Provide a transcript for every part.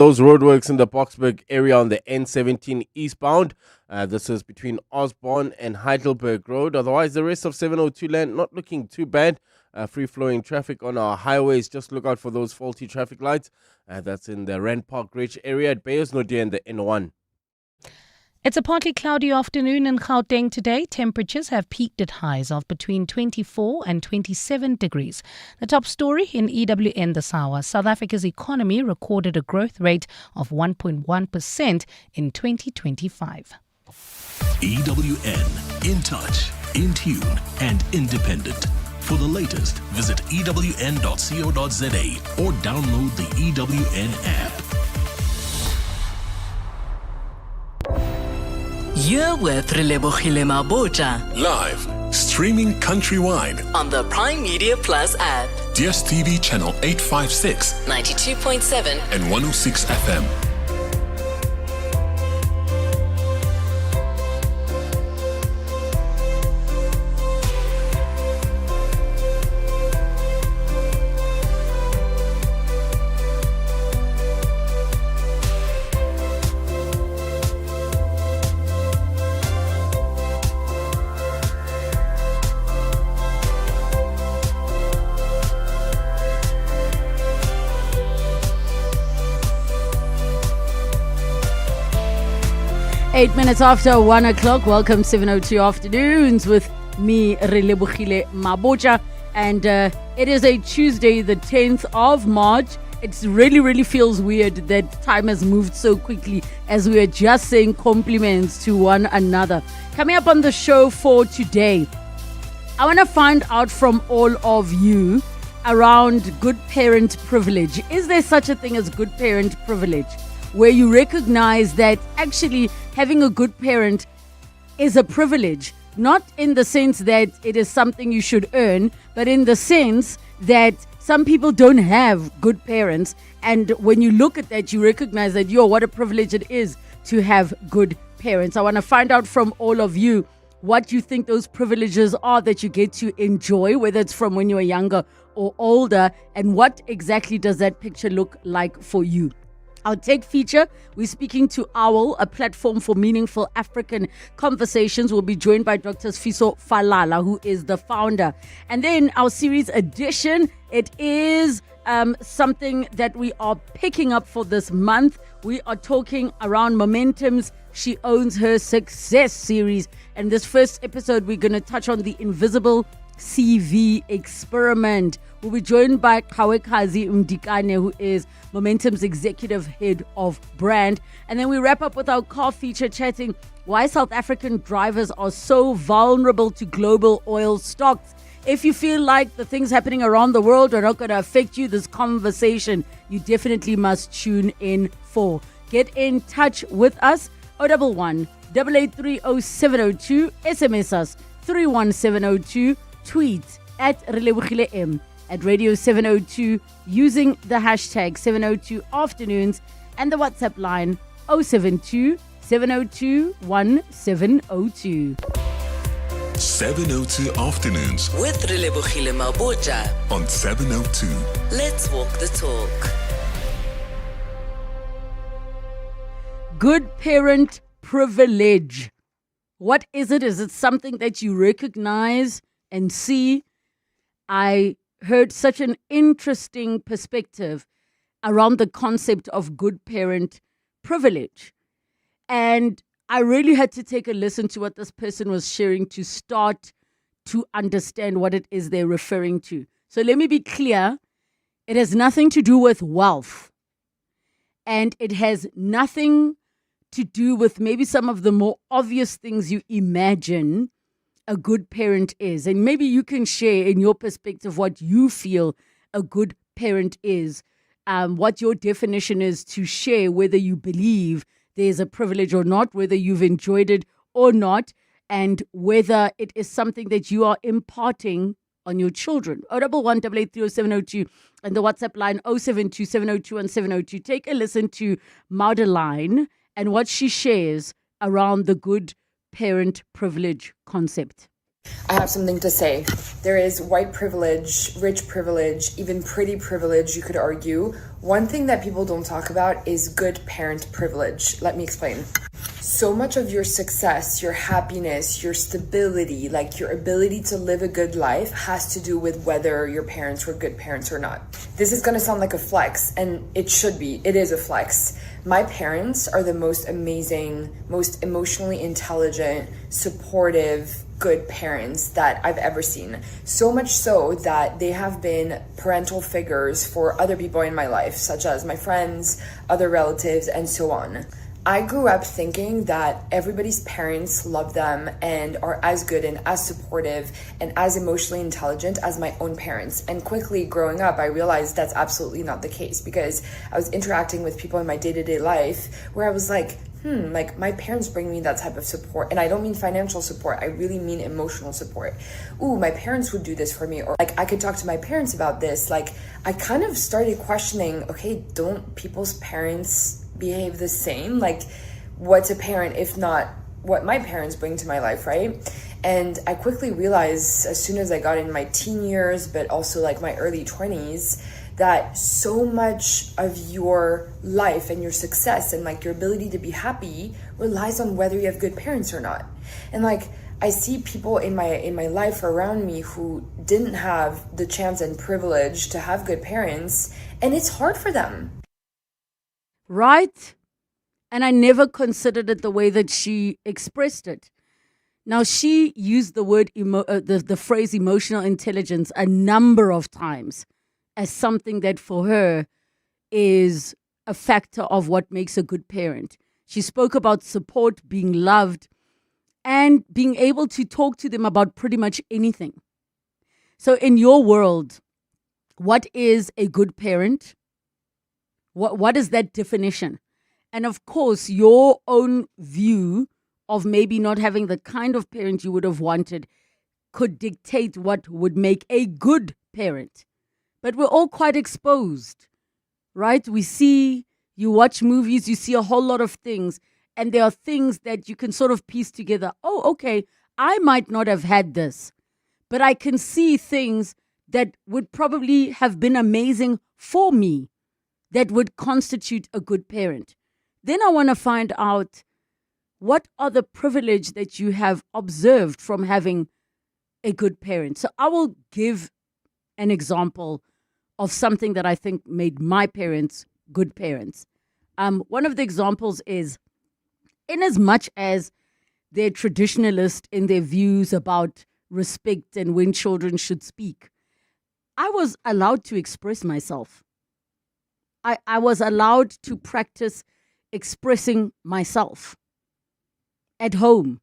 Those roadworks in the Boksburg area on the N17 eastbound. This is between Osborne and Heidelberg Road. Otherwise, the rest of 702 land not looking too bad. Free-flowing traffic on our highways. Just look out for those faulty traffic lights. That's in the Rand Park Ridge area at Beyersnodie and the N1. It's a partly cloudy afternoon in Gauteng today. Temperatures have peaked at highs of between 24 and 27 degrees. The top story in EWN this hour. South Africa's economy recorded a growth rate of 1.1% in 2025. EWN, in touch, in tune, and independent. For the latest, visit ewn.co.za or download the EWN app. You're with Relebogile Mabotja Live, streaming countrywide on the Prime Media Plus app. DSTV channel 856, 92.7 and 106 FM. Eight minutes after 1 o'clock. Welcome 702 Afternoons with me, Relebogile Mabotja. And it is a Tuesday, the 10th of March. It really feels weird that time has moved so quickly as we are just saying compliments to one another. Coming up on the show for today, I want to find out from all of you around good parent privilege. Is there such a thing as good parent privilege, where you recognize that actually having a good parent is a privilege, not in the sense that it is something you should earn, but in the sense that some people don't have good parents, and when you look at that, you recognize that, what a privilege it is to have good parents. I want to find out from all of you what you think those privileges are that you get to enjoy, whether it's from when you were younger or older, and what exactly does that picture look like for you. Our tech feature, we're speaking to OWL, a platform for meaningful African conversations. We'll be joined by Dr. Sfiso Falala, who is the founder. And then our series edition, it is something that we are picking up for this month. We are talking around Momentum's She Owns Her Success series. And this first episode, we're going to touch on the invisible CV experiment. We'll be joined by Kawekazi Mdikane, who is Momentum's executive head of brand. And then we wrap up with our car feature, chatting why South African drivers are so vulnerable to global oil stocks. If you feel like the things happening around the world are not going to affect you, this conversation, you definitely must tune in for. Get in touch with us, 011 883 0702, SMS us 31702, tweet at Relebogile M, at Radio 702 using the hashtag 702 Afternoons, and the WhatsApp line 072 702 1702. 702 Afternoons With Relebogile Mabotja on 702. Let's walk the talk. Good parent privilege. What is it? Is it something that you recognize and see? I heard such an interesting perspective around the concept of good parent privilege. And I really had to take a listen to what this person was sharing to start to understand what it is they're referring to. So let me be clear. It has nothing to do with wealth. And it has nothing to do with maybe some of the more obvious things you imagine a good parent is. And maybe you can share in your perspective what you feel a good parent is, what your definition is, to share whether you believe there's a privilege or not, whether you've enjoyed it or not, and whether it is something that you are imparting on your children. 011 883 0702 and the WhatsApp line 072 702 and 702. Take a listen to Maudeline and what she shares around the good parent privilege concept. I have something to say. There is white privilege, rich privilege, even pretty privilege, you could argue. One thing that people don't talk about is good parent privilege. Let me explain. So much of your success, your happiness, your stability, like your ability to live a good life has to do with whether your parents were good parents or not. This is gonna sound like a flex, and it should be. It is a flex. My parents are the most amazing, most emotionally intelligent, supportive, good parents that I've ever seen. So much so that they have been parental figures for other people in my life, such as my friends, other relatives, and so on. I grew up thinking that everybody's parents love them and are as good and as supportive and as emotionally intelligent as my own parents. And quickly growing up, I realized that's absolutely not the case, because I was interacting with people in my day-to-day life where I was like, like my parents bring me that type of support. And I don't mean financial support, I really mean emotional support. Ooh, my parents would do this for me. Or like I could talk to my parents about this. Like I kind of started questioning, okay, don't people's parents behave the same? Like what's a parent if not what my parents bring to my life, right? And I quickly realized as soon as I got in my teen years, but also like my early 20s, that so much of your life and your success and like your ability to be happy relies on whether you have good parents or not. And like I see people in my life around me who didn't have the chance and privilege to have good parents, and it's hard for them. Right? And I never considered it the way that she expressed it. Now, she used the word, the phrase emotional intelligence a number of times as something that for her is a factor of what makes a good parent. She spoke about support, being loved, and being able to talk to them about pretty much anything. So in your world, what is a good parent? What is that definition? And of course, your own view of maybe not having the kind of parent you would have wanted could dictate what would make a good parent. But we're all quite exposed, right? You watch movies, you see a whole lot of things, and there are things that you can sort of piece together. Oh, okay, I might not have had this, but I can see things that would probably have been amazing for me that would constitute a good parent. Then I want to find out, what are the privilege that you have observed from having a good parent? So I will give an example of something that I think made my parents good parents. One of the examples is, in as much as they're traditionalist in their views about respect and when children should speak, I was allowed to express myself. I was allowed to practice expressing myself at home.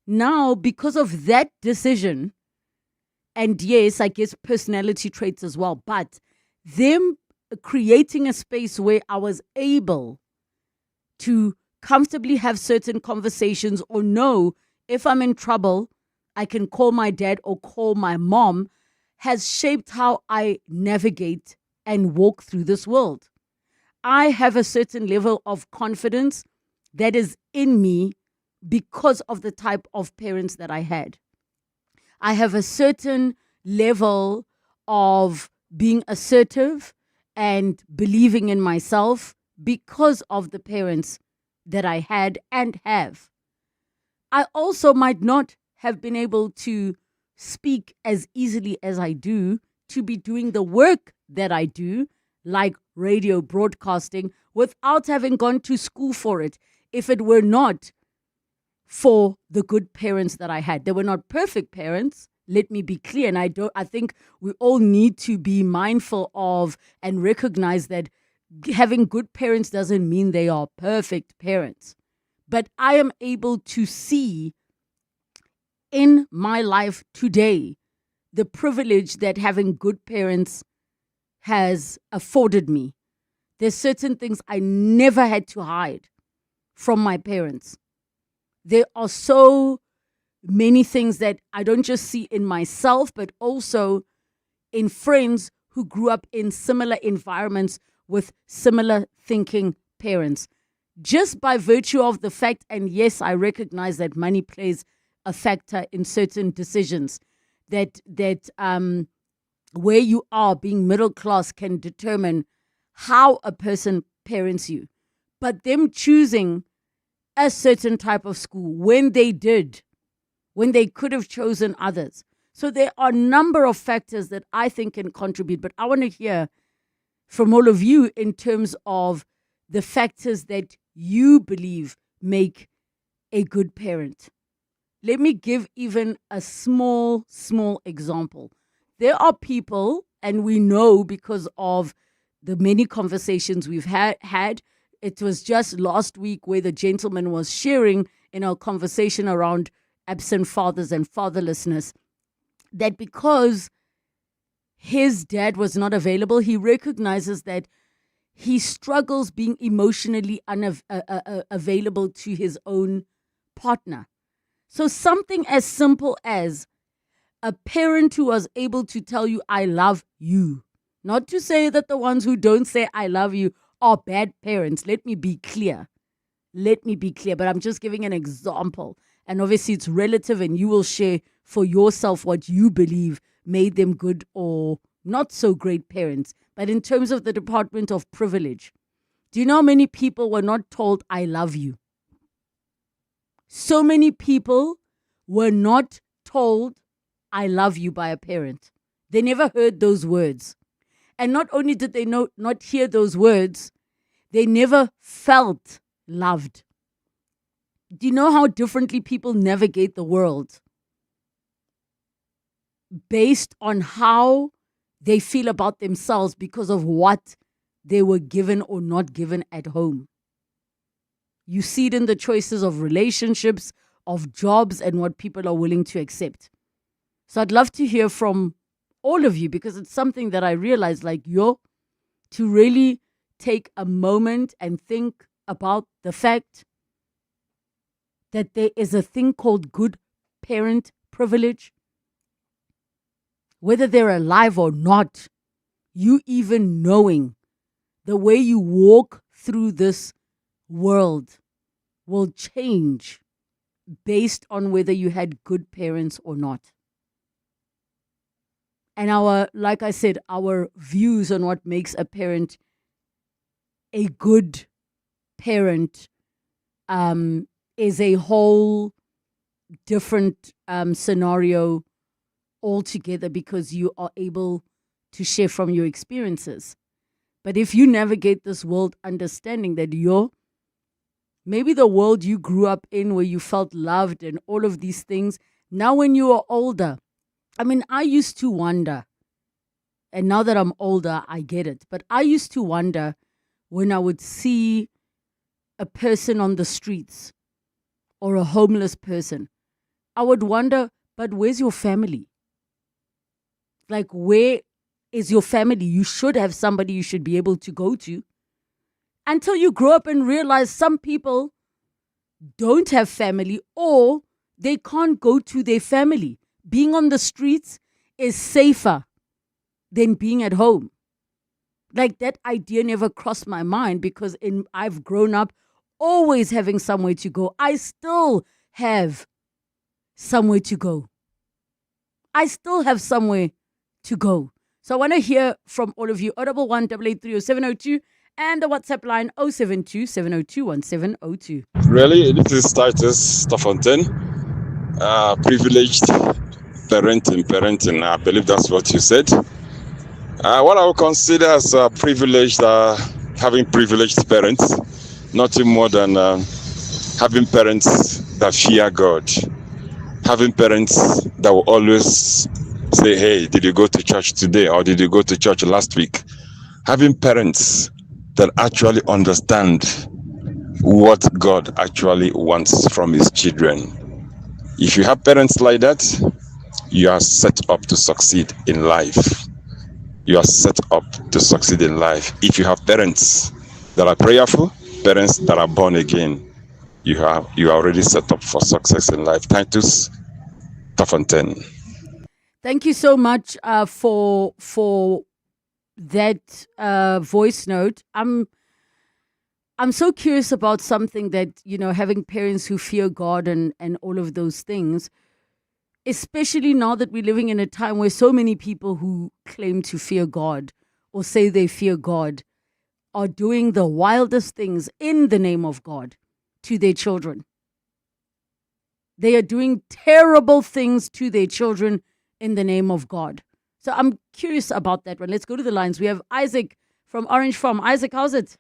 Now, because of that decision, and yes, I guess personality traits as well, but them creating a space where I was able to comfortably have certain conversations, or know if I'm in trouble, I can call my dad or call my mom, has shaped how I navigate and walk through this world. I have a certain level of confidence that is in me because of the type of parents that I had. I have a certain level of being assertive and believing in myself because of the parents that I had and have. I also might not have been able to speak as easily as I do, to be doing the work that I do, like radio broadcasting, without having gone to school for it, if it were not for the good parents that I had. They were not perfect parents, let me be clear, and I think we all need to be mindful of and recognize that having good parents doesn't mean they are perfect parents. But I am able to see in my life today the privilege that having good parents has afforded me. There's certain things I never had to hide from my parents. There are so many things that I don't just see in myself, but also in friends who grew up in similar environments with similar thinking parents. Just by virtue of the fact, and yes, I recognize that money plays a factor in certain decisions. That where you are, being middle class, can determine how a person parents you. But them choosing a certain type of school when they could have chosen others. So there are a number of factors that I think can contribute, but I want to hear from all of you in terms of the factors that you believe make a good parent. Let me give even a small example. There are people, and we know because of the many conversations we've had. It was just last week where the gentleman was sharing in our conversation around absent fathers and fatherlessness, that because his dad was not available, he recognizes that he struggles being emotionally available to his own partner. So something as simple as a parent who was able to tell you, I love you. Not to say that the ones who don't say I love you are bad parents. Let me be clear. But I'm just giving an example. And obviously it's relative, and you will share for yourself what you believe made them good or not so great parents. But in terms of the department of privilege, do you know how many people were not told I love you? So many people were not told I love you by a parent. They never heard those words. And not only did they not hear those words, they never felt loved. Do you know how differently people navigate the world? Based on how they feel about themselves because of what they were given or not given at home. You see it in the choices of relationships, of jobs, and what people are willing to accept. So I'd love to hear from all of you, because it's something that I realized, to really take a moment and think about the fact that there is a thing called good parent privilege. Whether they're alive or not, you even knowing the way you walk through this world will change based on whether you had good parents or not. And like I said, our views on what makes a parent a good parent is a whole different scenario altogether, because you are able to share from your experiences. But if you navigate this world understanding that maybe the world you grew up in where you felt loved and all of these things, now when you are older, I used to wonder, and now that I'm older, I get it, but I used to wonder when I would see a person on the streets or a homeless person, I would wonder, but where's your family? Where is your family? You should have somebody you should be able to go to. Until you grow up and realize some people don't have family, or they can't go to their family. Being on the streets is safer than being at home. That idea never crossed my mind, because I've grown up always having somewhere to go. I still have somewhere to go. So I want to hear from all of you. 011-883-0702 and the WhatsApp line 072-702-1702. Really, this is Titus Staffontaine. Privileged parenting. I believe that's what you said. What I would consider as privileged, having privileged parents, nothing more than having parents that fear God, having parents that will always say, hey, did you go to church today, or did you go to church last week? Having parents that actually understand what God actually wants from his children. If you have parents like that, you are set up to succeed in life. If you have parents that are prayerful, parents that are born again, you are already set up for success in life. Titus Staffontaine. Thank you so much for that voice note. I'm so curious about something that, having parents who fear God and all of those things, especially now that we're living in a time where so many people who claim to fear God or say they fear God are doing the wildest things in the name of God to their children. They are doing terrible things to their children in the name of God. So I'm curious about that one. Let's go to the lines. We have Isaac from Orange Farm. Isaac, how's it?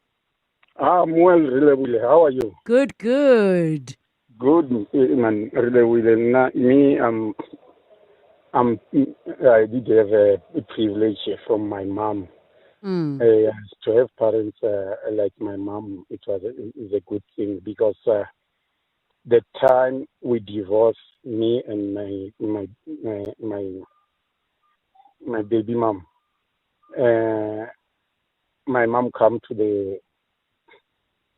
I'm well, Relebogile. How are you? Good. Good, man. Relebogile. I did have a privilege from my mom. To have parents like my mom, it is a good thing because the time we divorced, me and my baby mom, my mom come to the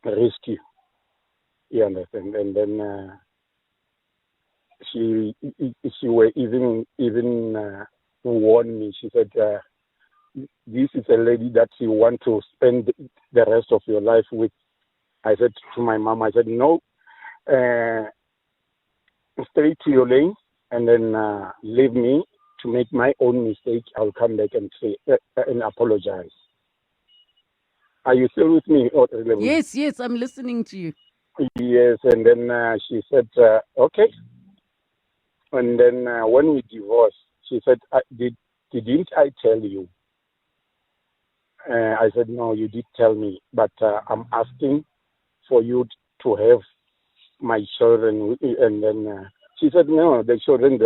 rescue. You understand? And then she were even warned me. She said, "This is a lady that you want to spend the rest of your life with." I said to my mom, I said, "No, stay to your lane, and then leave me to make my own mistake. I'll come back and say and apologize." Are you still with me? Yes, I'm listening to you. Yes, and then she said, "Okay." And then when we divorced, she said, "Didn't I tell you?" I said, "No, you did tell me, but I'm asking for you to have my children." And then she said, "No, the children,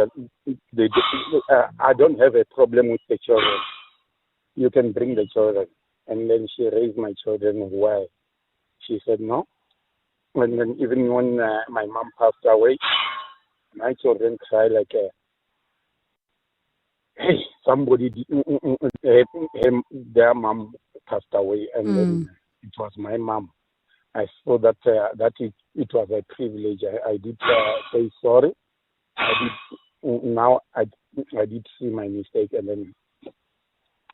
I don't have a problem with the children. You can bring the children." And then she raised my children well. She said, "No." And then even when my mom passed away, my children cry like, "Hey, somebody, their mom passed away," and then it was my mom. I saw that it was a privilege. I did say sorry. I did see my mistake, and then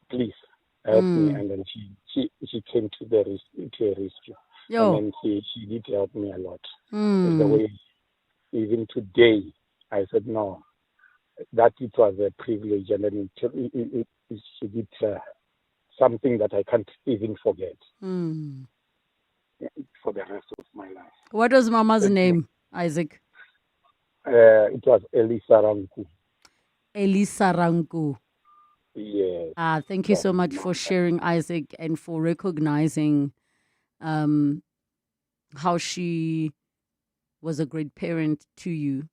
please help me. And then she came to the rescue. Yo. And then she did help me a lot. The way, even today, I said no, that it was a privilege, and then she did something that I can't even forget for the rest of my life. What was Mama's name, Isaac? It was Elisa Ranku. Elisa Ranku. Yes. Thank you so much for sharing, Isaac, and for recognizing how she was a great parent to you.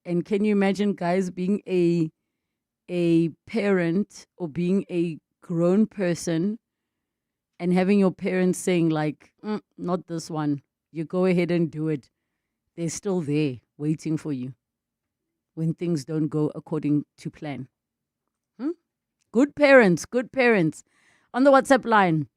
And can you imagine, guys, being a parent or being a grown person and having your parents saying like, not this one. You go ahead and do it. They're still there waiting for you when things don't go according to plan. Good parents. On the WhatsApp line,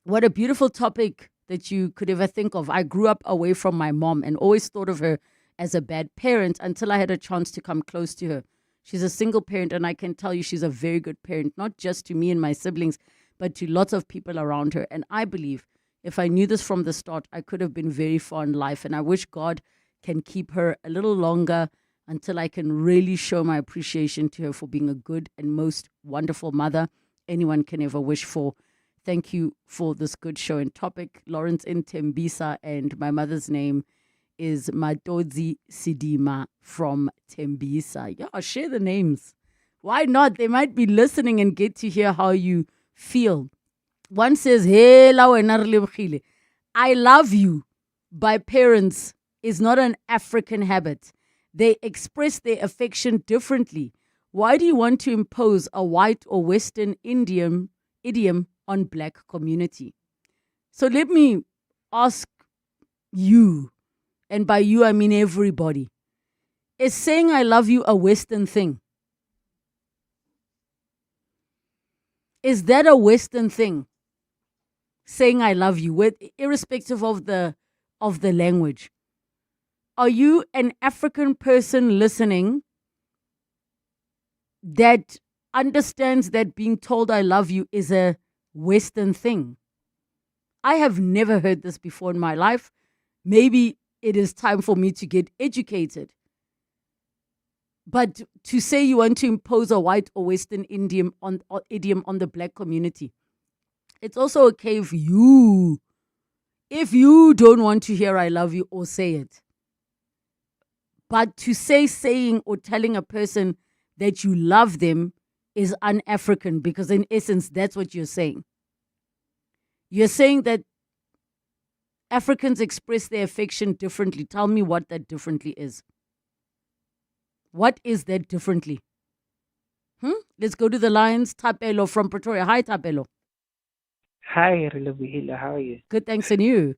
what a beautiful topic that you could ever think of. I grew up away from my mom and always thought of her as a bad parent until I had a chance to come close to her. She's a single parent, and I can tell you she's a very good parent, not just to me and my siblings, but to lots of people around her. And I believe if I knew this from the start, I could have been very far in life. And I wish God can keep her a little longer until I can really show my appreciation to her for being a good and most wonderful mother anyone can ever wish for. Thank you for this good show and topic. Lawrence in Tembisa, and my mother's name is Madodzi Sidima from Tembisa. Yeah, share the names. Why not? They might be listening and get to hear how you feel. One says, "Hey, Relebogile, I love you" by parents is not an African habit. They express their affection differently. Why do you want to impose a white or Western idiom on black community? So let me ask you, and by you I mean everybody, is saying I love you a Western thing? Is that a Western thing? Saying I love you, irrespective of the language. Are you an African person listening that understands that being told I love you is a Western thing? I have never heard this before in my life. Maybe it is time for me to get educated. But to say you want to impose a white or Western idiom on the black community, it's also okay if you don't want to hear I love you or say it. But to saying or telling a person that you love them is un-African, because in essence, that's what you're saying. You're saying that Africans express their affection differently. Tell me what that differently is. What is that differently? Let's go to the lines. Tapelo from Pretoria. Hi, Tapelo. Hi, Relebogile. How are you? Good, thanks. And you?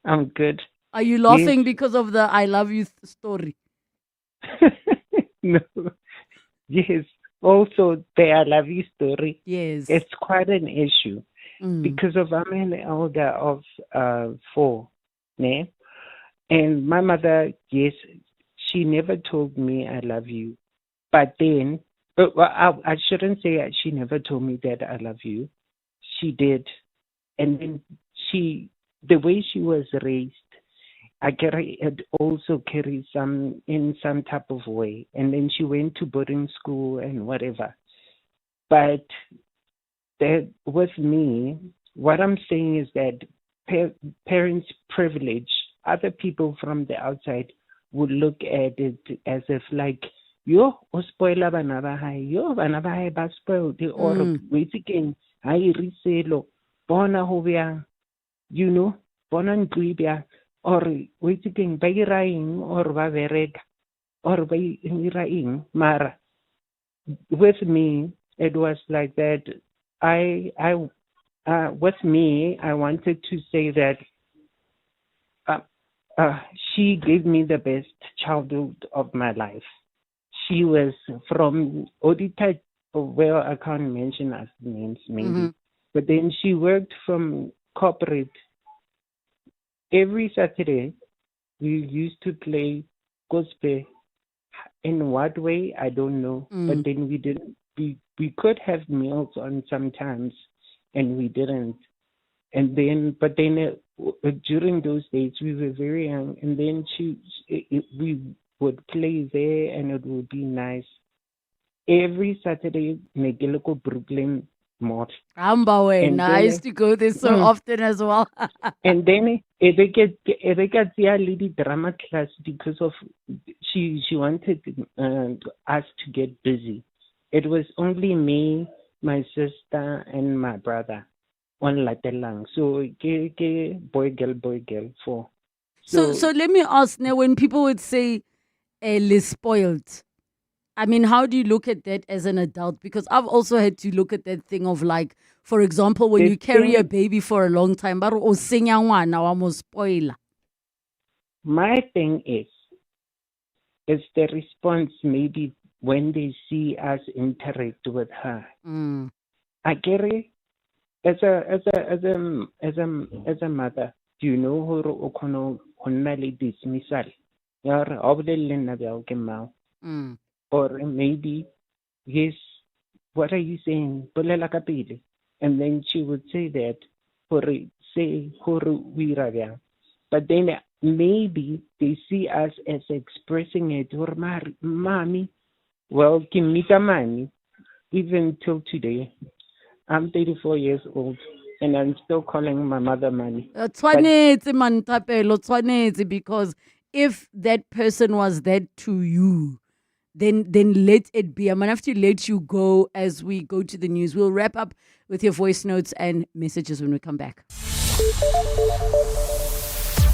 I'm good. Are you laughing because of the I love you story? No. Yes. Also, the I love you story. Yes. It's quite an issue because I'm an elder of 4, né? And my mother, yes, she never told me I love you. But then, I shouldn't say she never told me that I love you. She did. And then the way she was raised, it also carried some type of way. And then she went to boarding school and whatever. But that with me, what I'm saying is that parents' privilege, other people from the outside would look at it as if like, yo, o spoila bana ba hae, yo, bana ba hae ba spoiled, or waiting, hae riselo, bona ho bya, you know, bona ntlo bya, or waiting, ba ira eng, or ba bereka, or ba ira eng, mara. With me, it was like that. With me, I wanted to say that she gave me the best childhood of my life. She was from Odita, well, I can't mention us names maybe, but then she worked from corporate. Every Saturday, we used to play gospel. In what way, I don't know. But then we didn't. We could have meals on sometimes, and we didn't. And then, but then during those days, we were very young, and then we would play there, and it would be nice. Every Saturday, Negeloko Brooklyn Mall. I used to go there so often as well. And then they got their lady drama class because of she wanted us to get busy. It was only me, my sister, and my brother on Latelang. So boy girl 4. So let me ask now, when people would say "Ellie spoiled," I mean, how do you look at that as an adult? Because I've also had to look at that thing of like, for example, when you carry a baby for a long time, but spoiler. My thing is the response maybe when they see us interact with her. I get it. As a mother, do you know who okono dismissal? Or maybe, yes, what are you saying? And then she would say that, but then maybe they see us as expressing it, or mommy, well, kimita mani, even till today. I'm 34 years old, and I'm still calling my mother money. Because if that person was that to you, then let it be. I'm going to have to let you go as we go to the news. We'll wrap up with your voice notes and messages when we come back.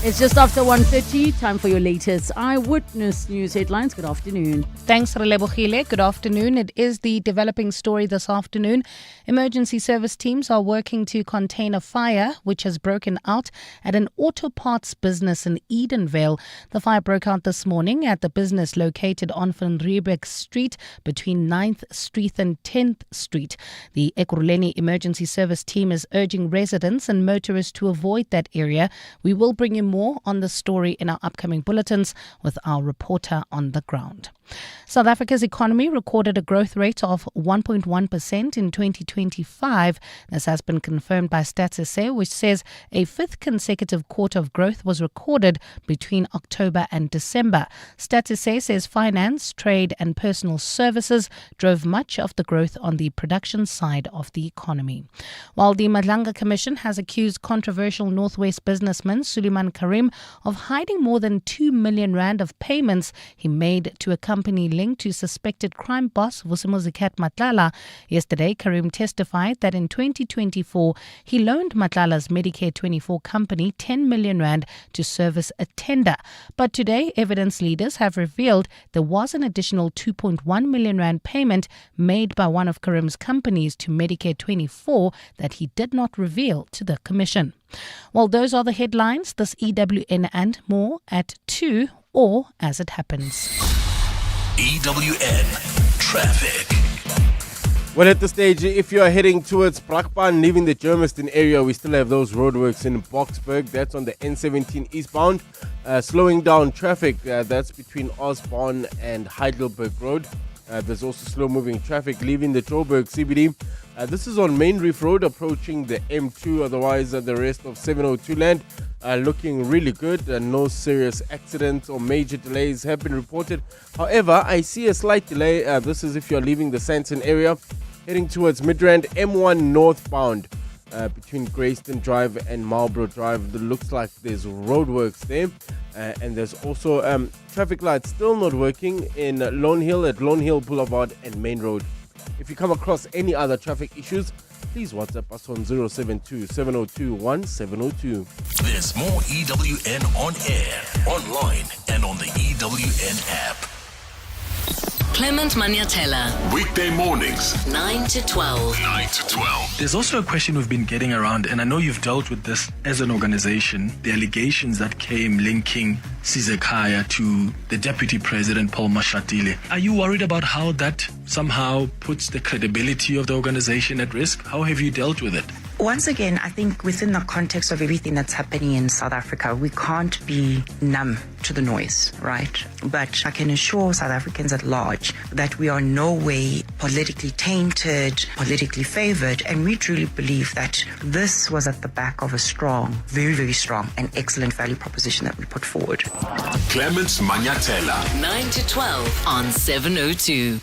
It's just after 1:30. Time for your latest Eyewitness News headlines. Good afternoon. Thanks, Relebogile. Good afternoon. It is the developing story this afternoon. Emergency service teams are working to contain a fire which has broken out at an auto parts business in Edenvale. The fire broke out this morning at the business located on Van Riebeck Street between 9th Street and 10th Street. The Ekurhuleni Emergency Service team is urging residents and motorists to avoid that area. We will bring you more on the story in our upcoming bulletins with our reporter on the ground. South Africa's economy recorded a growth rate of 1.1% in 2025. This has been confirmed by Stats SA, which says a fifth consecutive quarter of growth was recorded between October and December. Stats SA says finance, trade and personal services drove much of the growth on the production side of the economy. While the Madlanga Commission has accused controversial Northwest businessman Suleiman Karim of hiding more than 2 million rand of payments he made to a company linked to suspected crime boss Vusimuzikat Matlala. Yesterday, Karim testified that in 2024, he loaned Matlala's Medicare 24 company 10 million rand to service a tender. But today, evidence leaders have revealed there was an additional 2.1 million rand payment made by one of Karim's companies to Medicare 24 that he did not reveal to the commission. Well, those are the headlines. This EWN and more at 2 or as it happens. EWN Traffic. Well, at this stage, if you are heading towards Brakpan, leaving the Germiston area, we still have those roadworks in Boksburg. That's on the N17 eastbound. Slowing down traffic, that's between Osborne and Heidelberg Road. There's also slow-moving traffic leaving the Joburg CBD. This is on Main Reef Road approaching the M2. Otherwise, the rest of 702 land looking really good. No serious accidents or major delays have been reported. However, I see a slight delay. This is if you're leaving the Sandton area, heading towards Midrand, M1 northbound between Grayston Drive and Marlborough Drive. It looks like there's roadworks there. And there's also traffic lights still not working in Lone Hill at Lone Hill Boulevard and Main Road. If you come across any other traffic issues, please WhatsApp us on 072 702 1702. There's more EWN on air, online, and on the EWN app. Clement Maniatella, Weekday mornings, 9 to 12. 9 to 12. There's also a question we've been getting around, and I know you've dealt with this as an organization, the allegations that came linking Sizekaya to the Deputy President, Paul Mashatile. Are you worried about how that somehow puts the credibility of the organization at risk? How have you dealt with it? Once again, I think within the context of everything that's happening in South Africa, we can't be numb to the noise, right? But I can assure South Africans at large that we are in no way politically tainted, politically favored, and we truly believe that this was at the back of a strong, very, very strong and excellent value proposition that we put forward. Clements Maniatella. 9 to 12 on 702.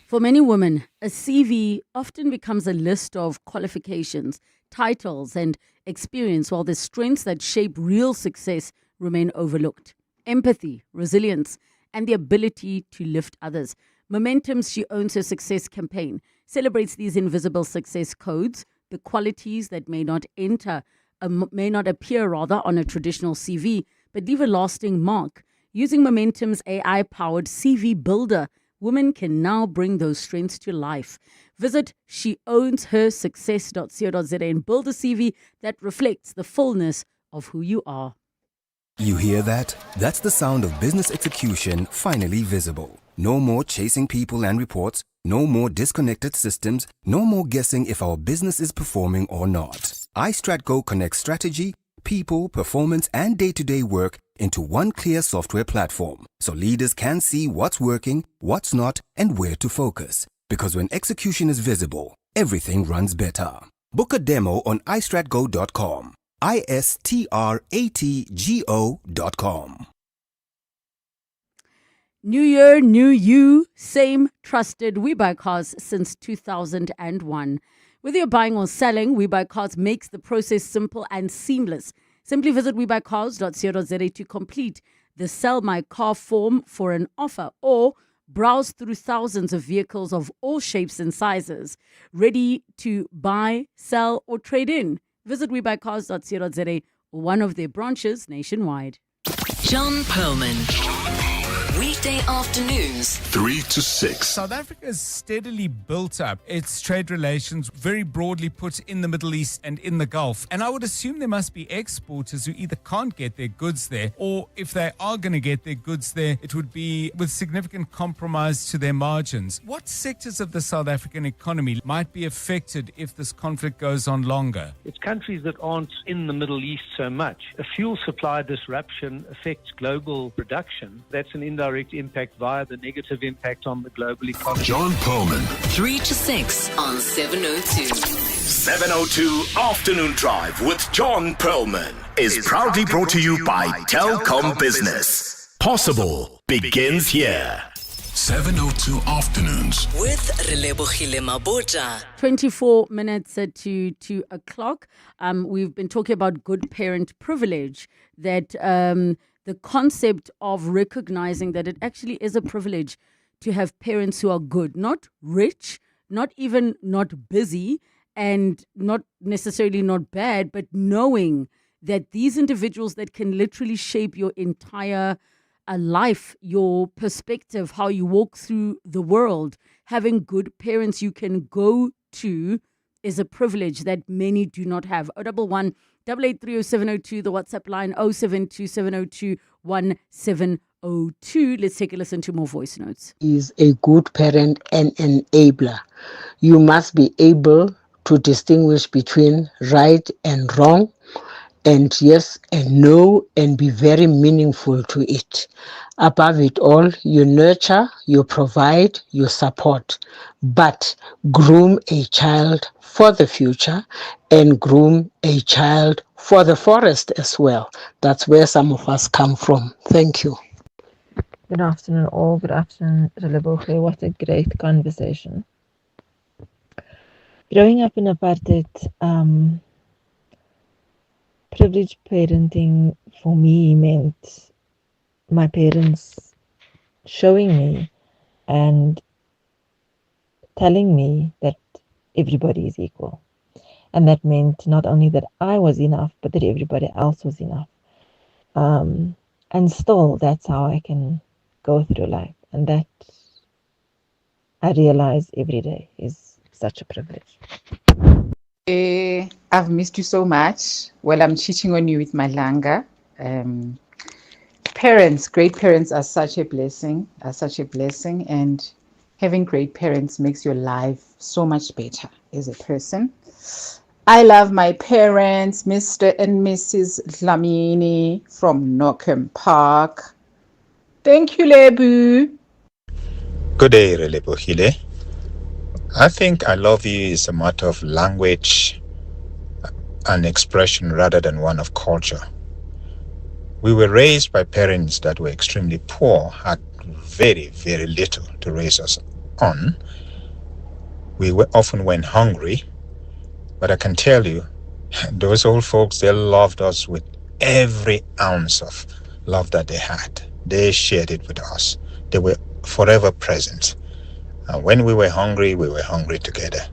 For many women, a CV often becomes a list of qualifications, titles, and experience, while the strengths that shape real success remain overlooked. Empathy, resilience, and the ability to lift others. Momentum's She Owns Her Success campaign celebrates these invisible success codes, the qualities that may not appear on a traditional CV, but leave a lasting mark. Using Momentum's AI-powered CV Builder, women can now bring those strengths to life. Visit sheownshersuccess.co.za and build a CV that reflects the fullness of who you are. You hear that? That's the sound of business execution finally visible. No more chasing people and reports, no more disconnected systems, no more guessing if our business is performing or not. iStratGo connects strategy, people, performance, and day-to-day work into one clear software platform, so leaders can see what's working, what's not, and where to focus. Because when execution is visible, everything runs better. Book a demo on istratgo.com. istratgo.com. New year, new you, same trusted. We Buy Cars since 2001. Whether you're buying or selling, We Buy Cars makes the process simple and seamless. Simply visit webuycars.co.za to complete the Sell My Car form for an offer, or browse through thousands of vehicles of all shapes and sizes, ready to buy, sell, or trade in. Visit webuycars.co.za or one of their branches nationwide. John Perlman. Weekday afternoons, 3 to 6. South Africa has steadily built up its trade relations, very broadly put, in the Middle East and in the Gulf. And I would assume there must be exporters who either can't get their goods there, or if they are going to get their goods there, it would be with significant compromise to their margins. What sectors of the South African economy might be affected if this conflict goes on longer? It's countries that aren't in the Middle East so much. A fuel supply disruption affects global production. That's an indirect indirect impact via the negative impact on the global economy. John Perlman. 3 to 6 on 702. 702 Afternoon Drive with John Perlman is proudly brought to you by Telkom Business. Possible begins here. 702 Afternoons. With Relebogile Mabotja. 24 minutes to 2 o'clock. We've been talking about good parent privilege, that the concept of recognizing that it actually is a privilege to have parents who are good, not rich, not even not busy, and not necessarily not bad, but knowing that these individuals that can literally shape your entire life, your perspective, how you walk through the world, having good parents you can go to is a privilege that many do not have. 011 8830702, the WhatsApp line 0727021702. Let's take a listen to more voice notes. Is a good parent and enabler. You must be able to distinguish between right and wrong, and yes and no, and be very meaningful to it. Above it all, you nurture, you provide, you support, but groom a child for the future and groom a child for the forest as well. That's where some of us come from. Thank you. Good afternoon, all. Good afternoon, Relebogile. What a great conversation. Growing up in apartheid, privileged parenting for me meant my parents showing me and telling me that everybody is equal. And that meant not only that I was enough, but that everybody else was enough. And still, that's how I can go through life. And that I realize every day is such a privilege. I've missed you so much. Well, I'm cheating on you with my langa. Parents, great parents are such a blessing, and having great parents makes your life so much better as a person. I love my parents, Mr. and Mrs. Dlamini from Knockham Park. Thank you, Lebu. Good day, Relebogile. I think I love you is a matter of language and expression rather than one of culture. We were raised by parents that were extremely poor, had very, very little to raise us on. We often went hungry, but I can tell you, those old folks, they loved us with every ounce of love that they had. They shared it with us. They were forever present. And when we were hungry together.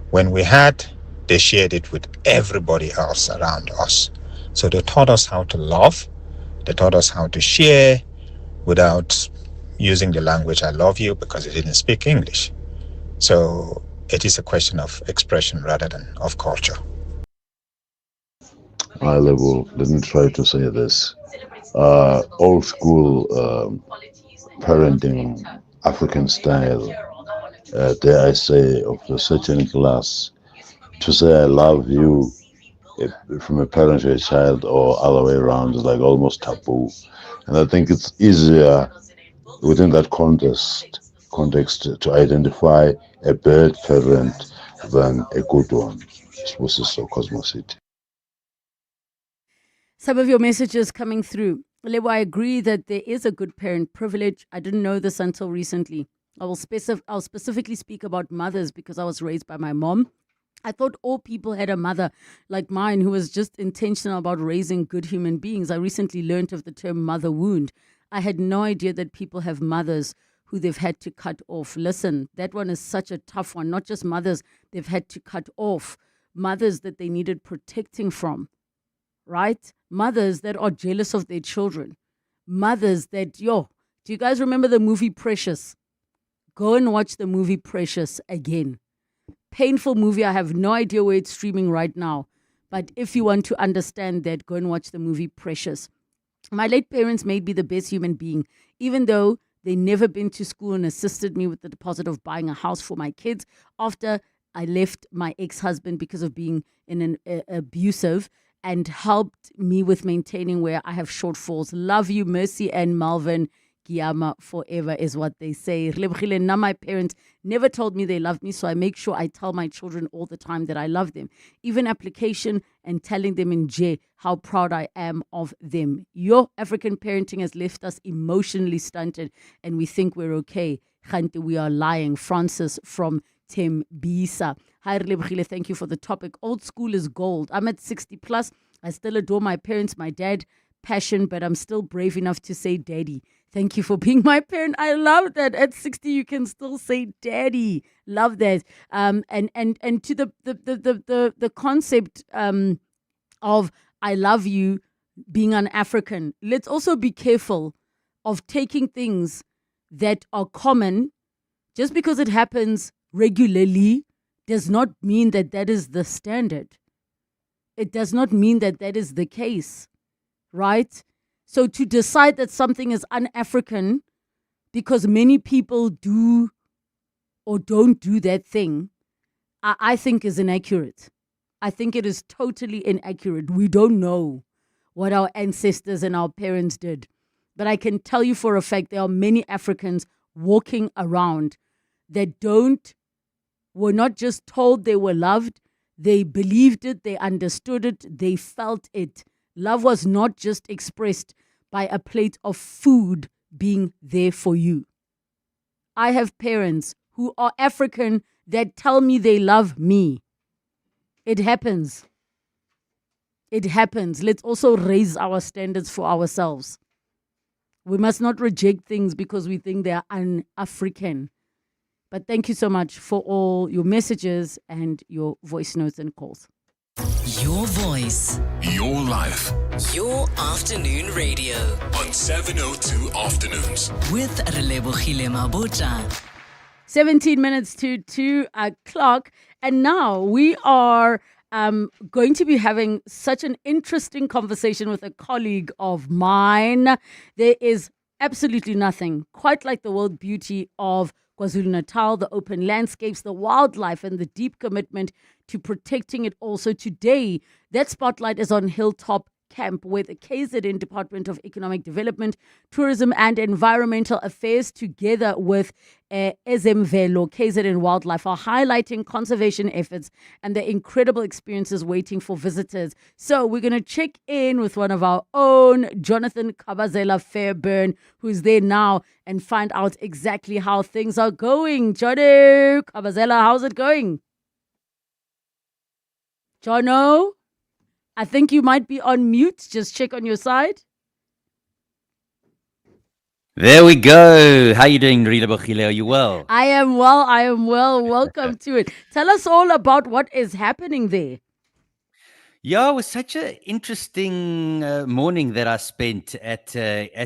When we had, they shared it with everybody else around us. So they taught us how to love. They taught us how to share without using the language I love you, because they didn't speak English. So it is a question of expression rather than of culture. High level, let me try to say this. Old school parenting, African style, dare I say, of a certain class, to say I love you from a parent to a child or other way around is like almost taboo. And I think it's easier within that context to identify a bad parent than a good one. This is so Cosmocity. Some of your messages coming through. Lebo, I agree that there is a good parent privilege. I didn't know this until recently. I'll specifically speak about mothers because I was raised by my mom. I thought all people had a mother like mine who was just intentional about raising good human beings. I recently learned of the term mother wound. I had no idea that people have mothers who they've had to cut off. Listen, that one is such a tough one. Not just mothers they've had to cut off, mothers that they needed protecting from, right? Mothers that are jealous of their children. Mothers that, do you guys remember the movie Precious? Go and watch the movie Precious again. Painful movie. I have no idea where it's streaming right now. But if you want to understand that, go and watch the movie Precious. My late parents made me the best human being, even though they never been to school and assisted me with the deposit of buying a house for my kids after I left my ex-husband because of being in an abusive, and helped me with maintaining where I have shortfalls. Love you, Mercy and Malvin. Giyama forever is what they say. Relebogile, now my parents never told me they loved me, so I make sure I tell my children all the time that I love them. Even application and telling them in J how proud I am of them. Your African parenting has left us emotionally stunted and we think we're okay. Kgante, we are lying. Francis from Tembisa. Hi Relebogile, thank you for the topic. Old school is gold. I'm at 60 plus. I still adore my parents, my dad, passion, but I'm still brave enough to say daddy. Thank you for being my parent. I love that. At 60, you can still say daddy. Love that. And to the concept of I love you being an African, let's also be careful of taking things that are common. Just because it happens regularly does not mean that that is the standard. It does not mean that that is the case, right? So to decide that something is un-African because many people do or don't do that thing, I think is inaccurate. I think it is totally inaccurate. We don't know what our ancestors and our parents did. But I can tell you for a fact there are many Africans walking around that were not just told they were loved, they believed it, they understood it, they felt it. Love was not just expressed by a plate of food being there for you. I have parents who are African that tell me they love me. It happens. It happens. Let's also raise our standards for ourselves. We must not reject things because we think they are un-African. But thank you so much for all your messages and your voice notes and calls. Your voice. Your life. Your afternoon radio. On 702 Afternoons. With Relebogile Mabotja. 17 minutes to 2 o'clock. And now we are going to be having such an interesting conversation with a colleague of mine. There is absolutely nothing quite like the world beauty of KwaZulu-Natal, the open landscapes, the wildlife, and the deep commitment to protecting it also. Today, that spotlight is on Hilltop Camp, where the KZN Department of Economic Development, Tourism and Environmental Affairs, together with Ezemvelo, KZN Wildlife, are highlighting conservation efforts and the incredible experiences waiting for visitors. So we're going to check in with one of our own, Jonathan Kabazela Fairburn, who's there now, and find out exactly how things are going. Johnny Kabazela, how's it going? Jono? I think you might be on mute. Just check on your side. There we go. How you doing, Relebogile? Are you well? I am well. I am well. Welcome to it. Tell us all about what is happening there. Yeah, it was such an interesting morning that I spent at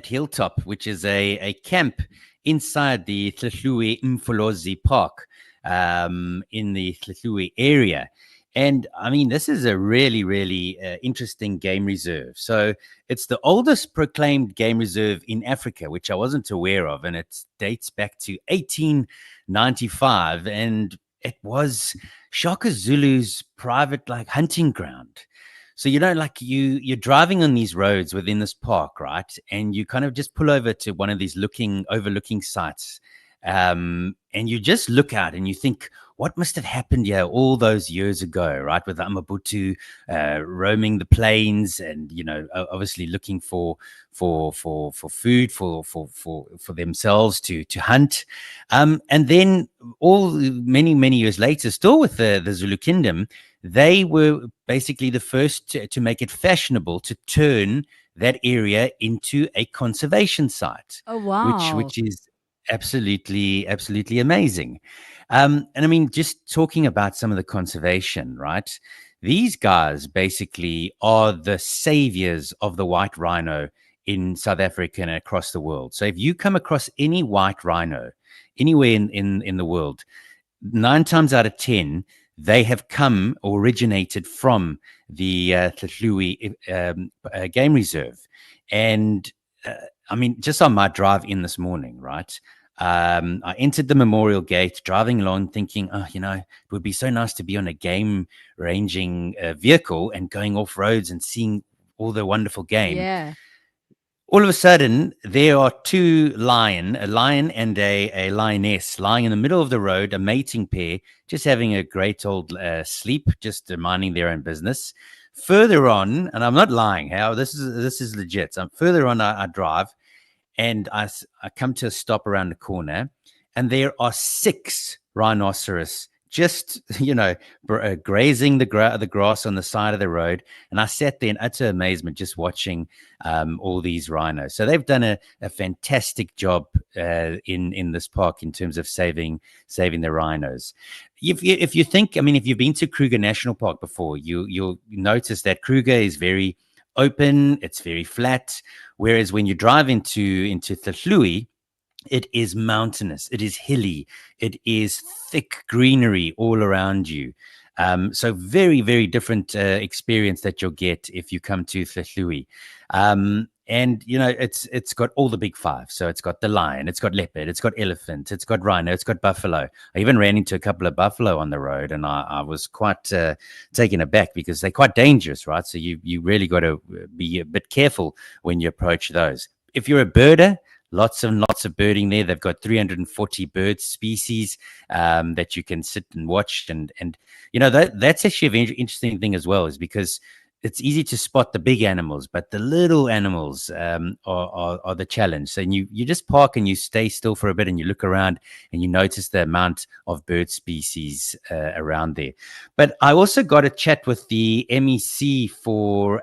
Hilltop, which is a camp inside the Tlhatlhoe Mfolozi Park in the Tlhatlhoe area. And I mean, this is a really, really interesting game reserve. So it's the oldest proclaimed game reserve in Africa, which I wasn't aware of. And it dates back to 1895. And it was Shaka Zulu's private hunting ground. So, you're driving on these roads within this park, right? And you kind of just pull over to one of these overlooking sites. And you just look out and you think, what must have happened here all those years ago, right? With the Amabutu roaming the plains and, obviously looking for food for themselves to hunt. And then many years later, still with the Zulu Kingdom, they were basically the first to make it fashionable to turn that area into a conservation site. Oh, wow. Which is absolutely amazing. And I mean, just talking about some of the conservation, right? These guys basically are the saviors of the white rhino in South Africa and across the world. So if you come across any white rhino anywhere in the world, 9 times out of 10, they have originated from the Tlhatlhoe Game Reserve. And I mean, just on my drive in this morning, right? I entered the memorial gate, driving along, thinking, it would be so nice to be on a game ranging vehicle and going off roads and seeing all the wonderful game. Yeah. all of a sudden, there are a lion and a lioness lying in the middle of the road, a mating pair, just having a great old sleep, just minding their own business. Further on, and I'm not lying, how this is legit. So further on, I drive, and I come to a stop around the corner, and there are 6 rhinoceros just grazing the grass on the side of the road. And I sat there in utter amazement just watching all these rhinos. So they've done a fantastic job in this park in terms of saving the rhinos. If you think, I mean, if you've been to Kruger National Park before, you'll notice that Kruger is very open, it's very flat, whereas when you drive into Tlhahluwe, it is mountainous, it is hilly, it is thick greenery all around you. So very, very different experience that you'll get if you come to Tlhahluwe. And it's got all the big 5. So it's got the lion, it's got leopard, it's got elephant, it's got rhino, it's got buffalo. I even ran into a couple of buffalo on the road, and I was quite taken aback because they're quite dangerous, right? So you really got to be a bit careful when you approach those. If you're a birder, lots and lots of birding there. They've got 340 bird species that you can sit and watch, and that's actually a very interesting thing as well, is because it's easy to spot the big animals, but the little animals are the challenge. So you just park and you stay still for a bit and you look around and you notice the amount of bird species around there. But I also got a chat with the MEC for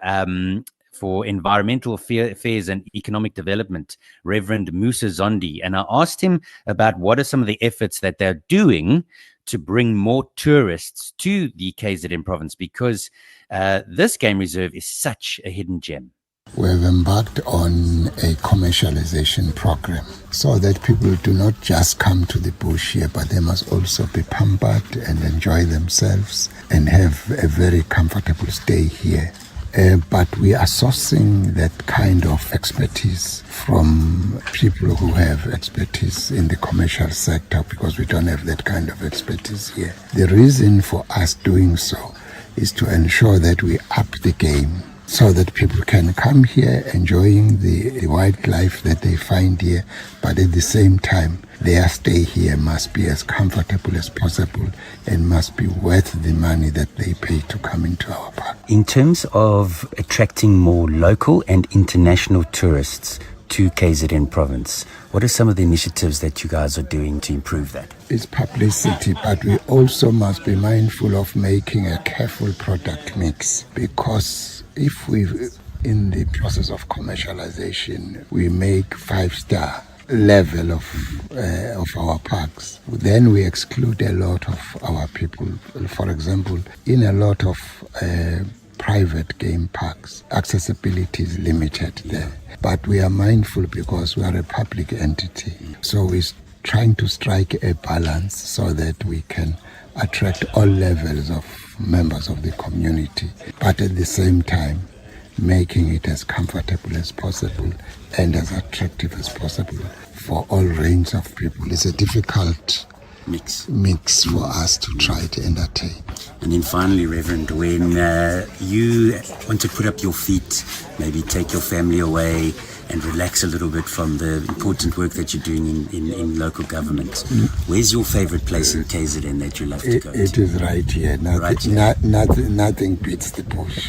Environmental Affairs and Economic Development, Reverend Musa Zondi, and I asked him about what are some of the efforts that they're doing to bring more tourists to the KZN province, because this game reserve is such a hidden gem. We've embarked on a commercialization program so that people do not just come to the bush here, but they must also be pampered and enjoy themselves and have a very comfortable stay here. But we are sourcing that kind of expertise from people who have expertise in the commercial sector, because we don't have that kind of expertise here. The reason for us doing so is to ensure that we up the game so that people can come here enjoying the wildlife that they find here, but at the same time, their stay here must be as comfortable as possible and must be worth the money that they pay to come into our park. In terms of attracting more local and international tourists to KZN province, what are some of the initiatives that you guys are doing to improve that? It's publicity, but we also must be mindful of making a careful product mix, because if we, in the process of commercialization, we make 5-star level of our parks, then we exclude a lot of our people. For example, in a lot of private game parks, accessibility is limited there. But we are mindful because we are a public entity. So we're trying to strike a balance so that we can attract all levels of members of the community, but at the same time making it as comfortable as possible and as attractive as possible for all range of people. It's a difficult mix for us to try to entertain. And then finally, Reverend, when you want to put up your feet, maybe take your family away and relax a little bit from the important work that you're doing in local government, where's your favorite place in KZN that you love to go to? It is right here. Nothing beats the bush.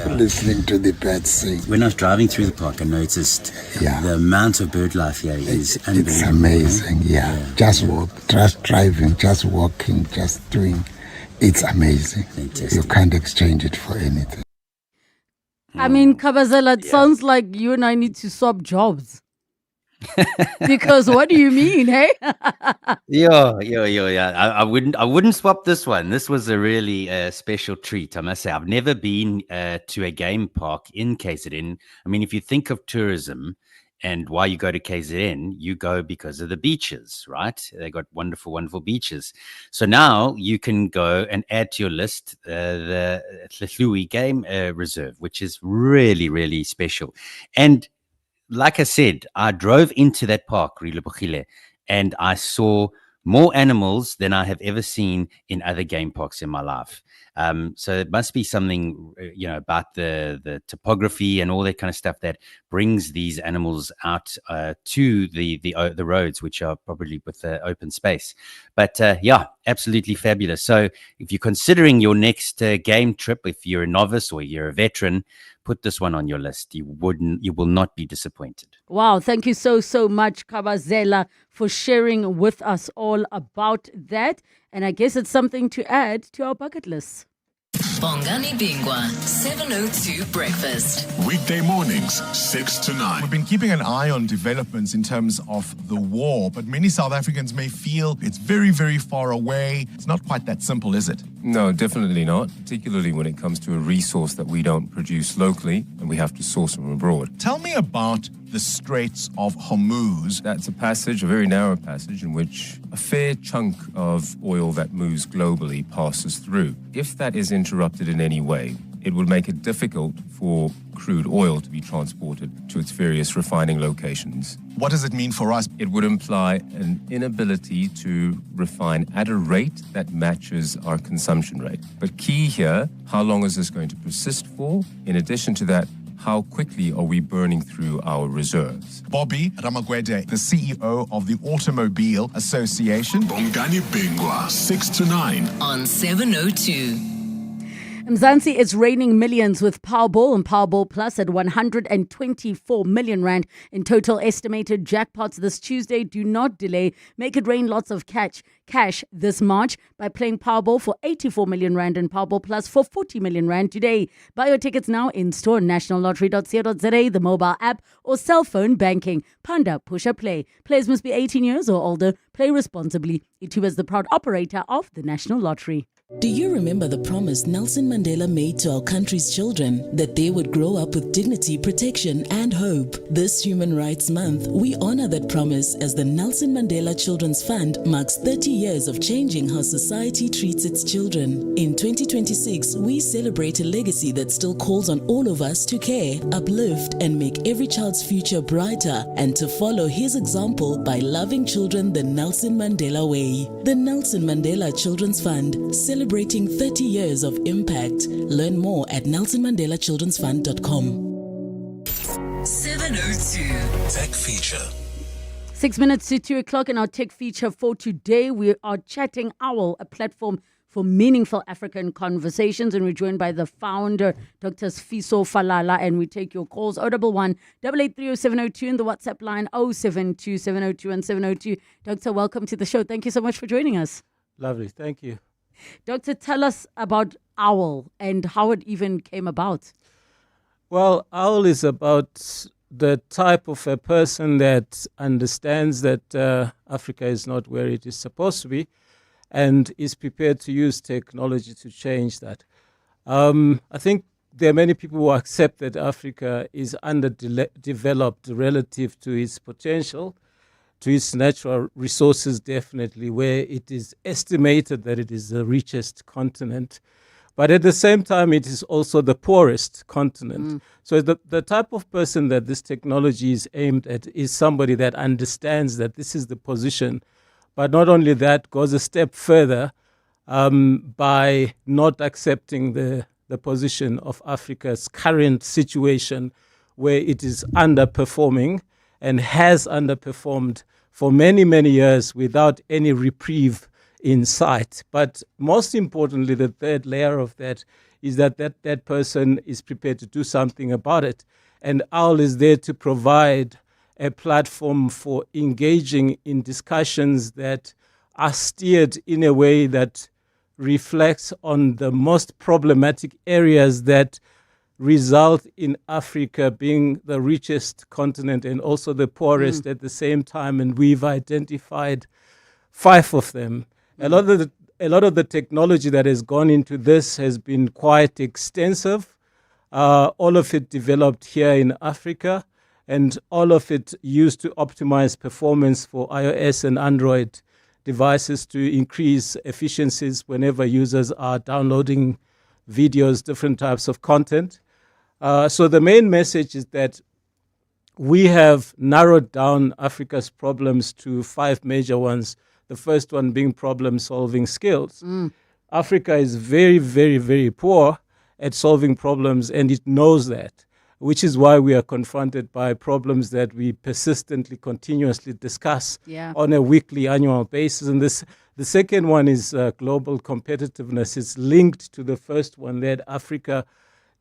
Listening to the birds sing. When I was driving through the park, I noticed the amount of bird life here is unbelievable. It's amazing, Just driving, just walking, just doing. It's amazing. Fantastic. You can't exchange it for anything. I mean, Kabazela, it sounds like you and I need to swap jobs. Because what do you mean, hey? Yeah. I wouldn't swap this one. This was a really special treat, I must say. I've never been to a game park in KZN. I mean, if you think of tourism and why you go to KZN, you go because of the beaches, right? They got wonderful, wonderful beaches. So now you can go and add to your list the Tlhahluwe Game Reserve, which is really, really special. And like I said, I drove into that park, Relebogile, and I saw more animals than I have ever seen in other game parks in my life. So it must be something, about the topography and all that kind of stuff that brings these animals out to the roads, which are probably with the open space. But yeah, absolutely fabulous. So if you're considering your next game trip, if you're a novice or you're a veteran, put this one on your list. You will not be disappointed. Wow, thank you so much, Kabazela, for sharing with us all about that. And I guess it's something to add to our bucket list. Bongani Bingwa, 702 Breakfast. Weekday mornings, 6 to 9. We've been keeping an eye on developments in terms of the war, but many South Africans may feel it's very, very far away. It's not quite that simple, is it? No, definitely not, particularly when it comes to a resource that we don't produce locally and we have to source from abroad. Tell me about the Straits of Hormuz. That's a passage, a very narrow passage, in which a fair chunk of oil that moves globally passes through. If that is interrupted in any way, it will make it difficult for crude oil to be transported to its various refining locations. What does it mean for us? It would imply an inability to refine at a rate that matches our consumption rate. But key here, how long is this going to persist for? In addition to that, how quickly are we burning through our reserves? Bobby Ramagwede, the CEO of the Automobile Association. Bongani Bingwa, 6 to 9. On 702. Mzansi is raining millions with Powerball and Powerball Plus at 124 million rand in total estimated jackpots this Tuesday. Do not delay. Make it rain lots of cash this March by playing Powerball for 84 million rand and Powerball Plus for 40 million rand today. Buy your tickets now in store, nationallottery.co.za, the mobile app or cell phone banking. Panda, push or play. Players must be 18 years or older. Play responsibly. Itu is the proud operator of the National Lottery. Do you remember the promise Nelson Mandela made to our country's children that they would grow up with dignity, protection, and hope? This Human Rights Month, we honor that promise as the Nelson Mandela Children's Fund marks 30 years of changing how society treats its children. In 2026, we celebrate a legacy that still calls on all of us to care, uplift, and make every child's future brighter, and to follow his example by loving children the Nelson Mandela way. The Nelson Mandela Children's Fund, celebrating 30 years of impact. Learn more at nelsonmandelachildrensfund.com. 702. Tech Feature. 6 minutes to 2 o'clock in our tech feature for today. We are chatting OWL, a platform for meaningful African conversations. And we're joined by the founder, Dr. Sfiso Falala. And we take your calls 011 883 702 and the WhatsApp line 072 702 and 702. Doctor, welcome to the show. Thank you so much for joining us. Lovely. Thank you. Doctor, tell us about OWL and how it even came about. Well, OWL is about the type of a person that understands that Africa is not where it is supposed to be and is prepared to use technology to change that. I think there are many people who accept that Africa is underdeveloped relative to its potential, to its natural resources, definitely, where it is estimated that it is the richest continent. But at the same time, it is also the poorest continent. So the type of person that this technology is aimed at is somebody that understands that this is the position, but not only that, goes a step further by not accepting the position of Africa's current situation, where it is underperforming and has underperformed for many, many years without any reprieve in sight. But most importantly, the third layer of that is that person is prepared to do something about it. And OWL is there to provide a platform for engaging in discussions that are steered in a way that reflects on the most problematic areas that result in Africa being the richest continent and also the poorest at the same time. And we've identified 5 of them. A lot of the technology that has gone into this has been quite extensive. All of it developed here in Africa, and all of it used to optimize performance for iOS and Android devices to increase efficiencies whenever users are downloading videos, different types of content. So the main message is that we have narrowed down Africa's problems to 5 major ones. The first one being problem-solving skills. Africa is very, very, very poor at solving problems, and it knows that, which is why we are confronted by problems that we persistently, continuously discuss on a weekly, annual basis. And the second one is global competitiveness. It's linked to the first one, that Africa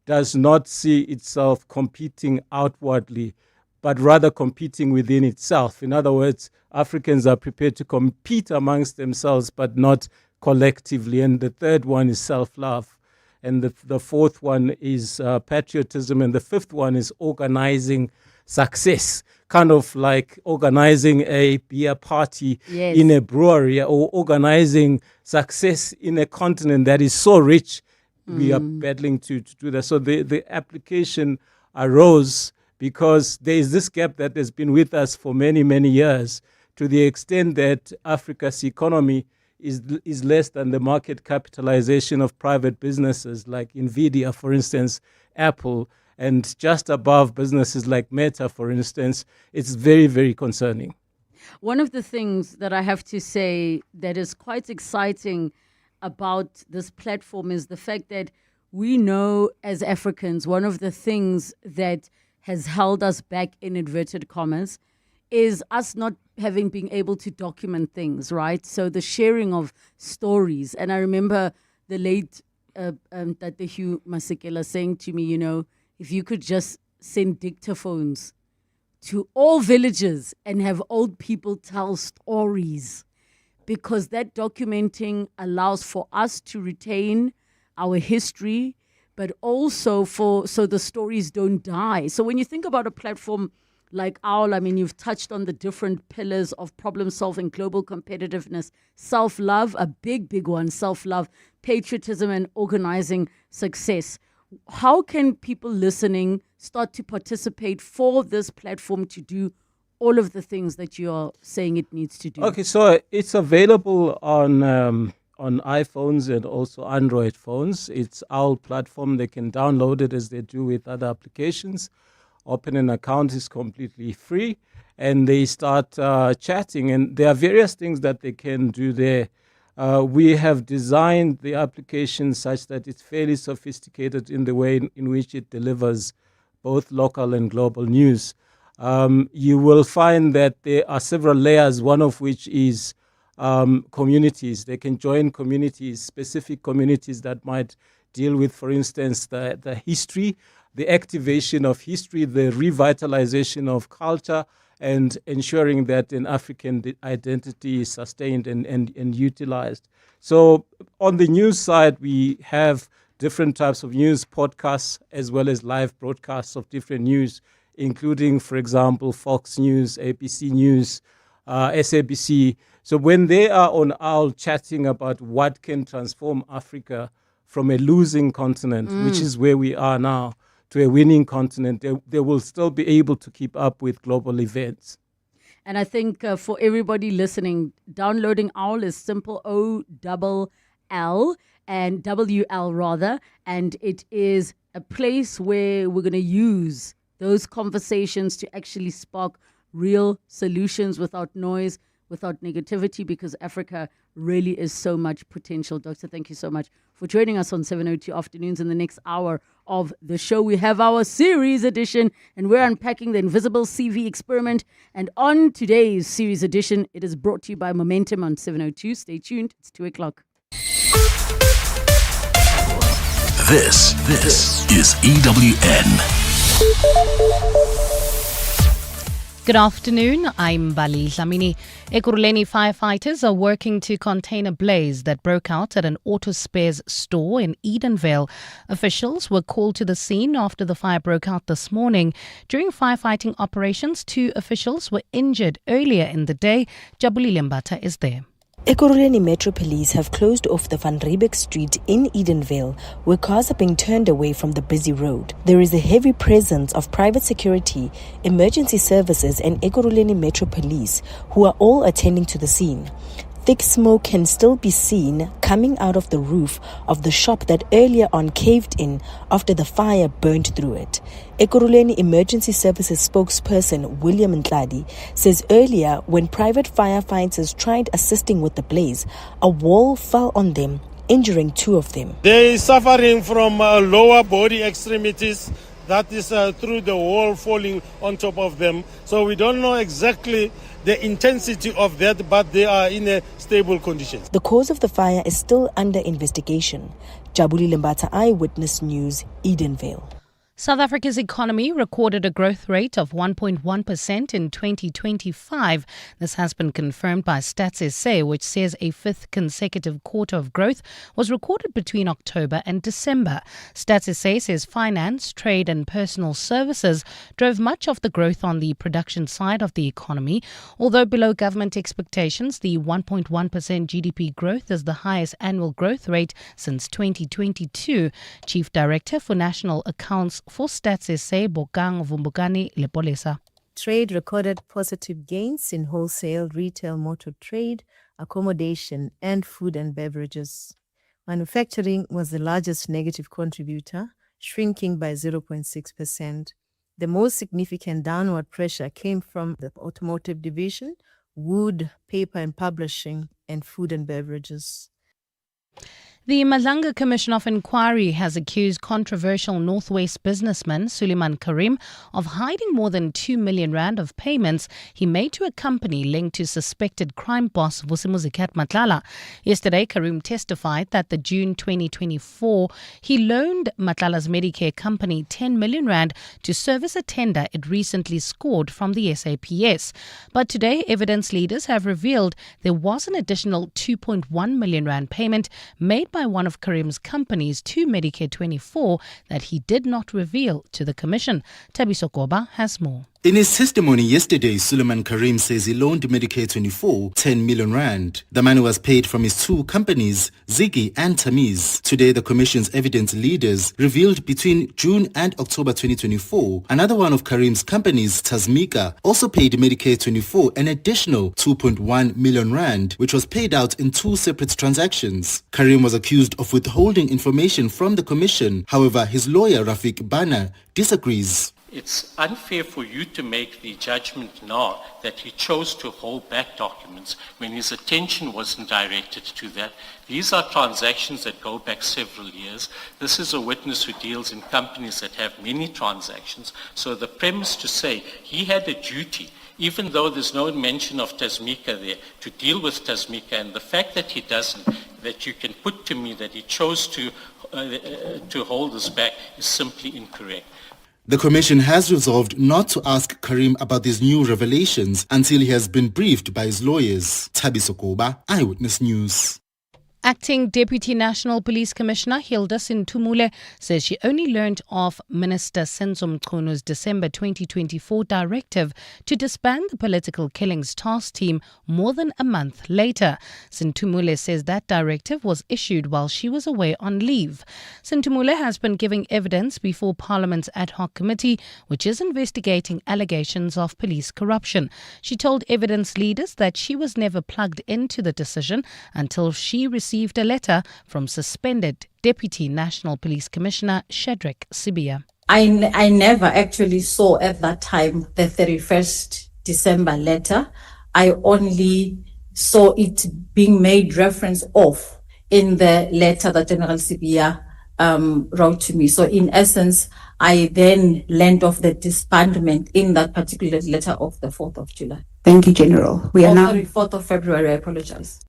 does not see itself competing outwardly, but rather competing within itself. In other words, Africans are prepared to compete amongst themselves, but not collectively. And the third one is self-love. And the fourth one is patriotism. And the fifth one is organizing success, kind of like organizing a beer party in a brewery, or organizing success in a continent that is so rich. We are battling to do that. So the application arose because there is this gap that has been with us for many, many years, to the extent that Africa's economy is less than the market capitalization of private businesses like Nvidia, for instance, Apple, and just above businesses like Meta, for instance. It's very, very concerning. One of the things that I have to say that is quite exciting about this platform is the fact that we know as Africans, one of the things that has held us back, in inverted commas, is us not having been able to document things, right? So the sharing of stories. And I remember the late Tate Hugh Masekela saying to me, if you could just send dictaphones to all villages and have old people tell stories, because that documenting allows for us to retain our history, but also so the stories don't die. So when you think about a platform like OWL, you've touched on the different pillars of problem solving, global competitiveness, self-love, a big, big one, self-love, patriotism, and organizing success. How can people listening start to participate for this platform to do all of the things that you are saying it needs to do? Okay, so it's available on iPhones and also Android phones. It's our platform. They can download it as they do with other applications. Open an account is completely free, and they start chatting. And there are various things that they can do there. We have designed the application such that it's fairly sophisticated in the way in which it delivers both local and global news. You will find that there are several layers, one of which is communities. They can join communities, specific communities that might deal with, for instance, the history, the activation of history, the revitalization of culture, and ensuring that an African identity is sustained and utilized. So on the news side, we have different types of news, podcasts, as well as live broadcasts of different news, including, for example, Fox News, ABC News, SABC. So when they are on OWL chatting about what can transform Africa from a losing continent, which is where we are now, to a winning continent, they will still be able to keep up with global events. And I think for everybody listening, downloading OWL is simple, OWL and WL rather, and it is a place where we're going to use those conversations to actually spark real solutions without noise, without negativity, because Africa really is so much potential. Doctor, thank you so much for joining us on 702 Afternoons. In the next hour of the show, we have our series edition, and we're unpacking the invisible CV experiment. And on today's series edition, it is brought to you by Momentum on 702. Stay tuned. It's 2 o'clock. This is EWN. Good afternoon, I'm Bali Dlamini. Ekurhuleni firefighters are working to contain a blaze that broke out at an auto spares store in Edenvale. Officials were called to the scene after the fire broke out this morning. During firefighting operations, 2 officials were injured earlier in the day. Jabulile Mbata is there. Ekurhuleni Metro Police have closed off the Van Riebeck Street in Edenvale, where cars are being turned away from the busy road. There is a heavy presence of private security, emergency services and Ekurhuleni Metro Police, who are all attending to the scene. Thick smoke can still be seen coming out of the roof of the shop that earlier on caved in after the fire burned through it. Ekurhuleni Emergency Services spokesperson William Ntladi says earlier when private firefighters tried assisting with the blaze, a wall fell on them, injuring 2 of them. They are suffering from lower body extremities. That is through the wall falling on top of them. So we don't know exactly the intensity of that, but they are in a stable condition. The cause of the fire is still under investigation. Jabulile Mbatha, Eyewitness News, Edenvale. South Africa's economy recorded a growth rate of 1.1% in 2025. This has been confirmed by Stats SA, which says a fifth consecutive quarter of growth was recorded between October and December. Stats SA says finance, trade and personal services drove much of the growth on the production side of the economy. Although below government expectations, the 1.1% GDP growth is the highest annual growth rate since 2022. Chief Director for National Accounts for Stats SA, Bokang Vumbukani Lepolesa. Trade recorded positive gains in wholesale, retail, motor trade, accommodation, and food and beverages. Manufacturing was the largest negative contributor, shrinking by 0.6%. The most significant downward pressure came from the automotive division, wood, paper and publishing, and food and beverages. The Madlanga Commission of Inquiry has accused controversial Northwest businessman Suleiman Karim of hiding more than 2 million rand of payments he made to a company linked to suspected crime boss Vusimuzikat Matlala. Yesterday, Karim testified that the June 2024 he loaned Matlala's Medicare company 10 million rand to service a tender it recently scored from the SAPS. But today, evidence leaders have revealed there was an additional 2.1 million rand payment made by one of Karim's companies to Medicare 24 that he did not reveal to the Commission. Tabiso Koba has more. In his testimony yesterday, Suleiman Karim says he loaned Medicare 24 10 million rand. The money was paid from his 2 companies, Ziggy and Tamiz. Today, the Commission's evidence leaders revealed between June and October 2024, another one of Karim's companies, Tasmika, also paid Medicare 24 an additional 2.1 million rand, which was paid out in 2 separate transactions. Karim was accused of withholding information from the Commission. However, his lawyer, Rafik Bana, disagrees. It's unfair for you to make the judgment now that he chose to hold back documents when his attention wasn't directed to that. These are transactions that go back several years. This is a witness who deals in companies that have many transactions. So the premise to say he had a duty, even though there's no mention of Tasmika there, to deal with Tasmika, and the fact that he doesn't, that you can put to me that he chose to hold this back is simply incorrect. The Commission has resolved not to ask Karim about these new revelations until he has been briefed by his lawyers. Tabiso Koba, Eyewitness News. Acting Deputy National Police Commissioner Hilda Sintumule says she only learned of Minister Senzo Mchunu December 2024 directive to disband the Political Killings Task Team more than a month later. Sintumule says that directive was issued while she was away on leave. Sintumule has been giving evidence before Parliament's ad hoc committee, which is investigating allegations of police corruption. She told evidence leaders that she was never plugged into the decision until she received a letter from suspended Deputy National Police Commissioner Shadrack Sibia. I never actually saw at that time the 31st December letter. I only saw it being made reference of in the letter that General Sibia wrote to me. So in essence, I then learned of the disbandment in that particular letter of the 4th of July. Thank you, General. We are now 4th of February, I apologize.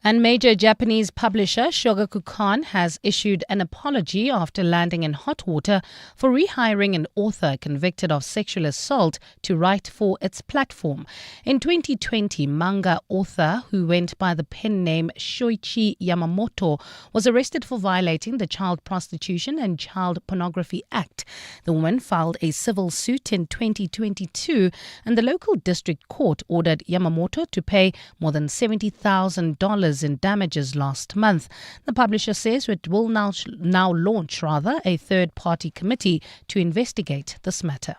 And major Japanese publisher Shogaku Khan has issued an apology after landing in hot water for rehiring an author convicted of sexual assault to write for its platform. In 2020, manga author who went by the pen name Shoichi Yamamoto was arrested for violating the Child Prostitution and Child Pornography Act. The woman filed a civil suit in 2022 and the local district court ordered Yamamoto to pay more than $70,000 in damages last month. The publisher says it will now launch a third-party committee to investigate this matter.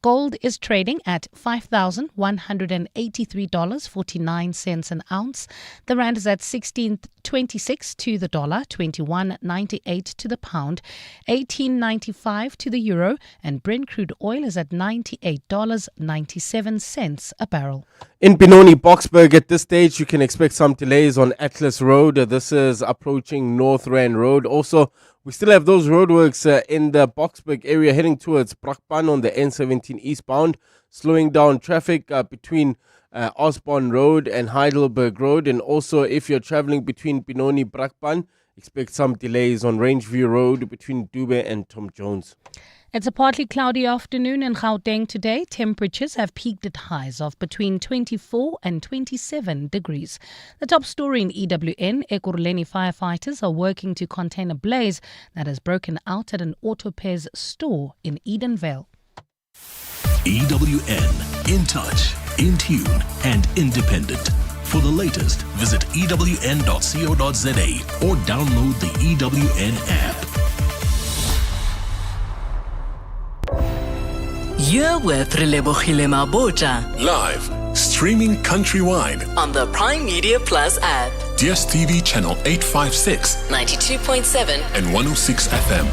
Gold is trading at $5,183.49 an ounce. The rand is at 16.26 to the dollar, 21.98 to the pound, 18.95 to the euro, and Brent crude oil is at $98.97 a barrel. In Benoni, Boksburg, at this stage, you can expect some delays on Atlas Road. This is approaching North Rand Road. Also, we still have those roadworks in the Boksburg area heading towards Brakpan on the N17 eastbound, slowing down traffic between Osborne Road and Heidelberg Road. And also, if you're traveling between Benoni, Brakpan, expect some delays on Rangeview Road between Dube and Tom Jones. It's a partly cloudy afternoon in Gauteng today. Temperatures have peaked at highs of between 24 and 27 degrees. The top story in EWN, Ekurhuleni firefighters are working to contain a blaze that has broken out at an Autopairs store in Edenvale. EWN, in touch, in tune, and independent. For the latest, visit ewn.co.za or download the EWN app. You're with Relebogile Mabotja Live, streaming countrywide on the Prime Media Plus app. DSTV channel 856, 92.7 and 106 FM.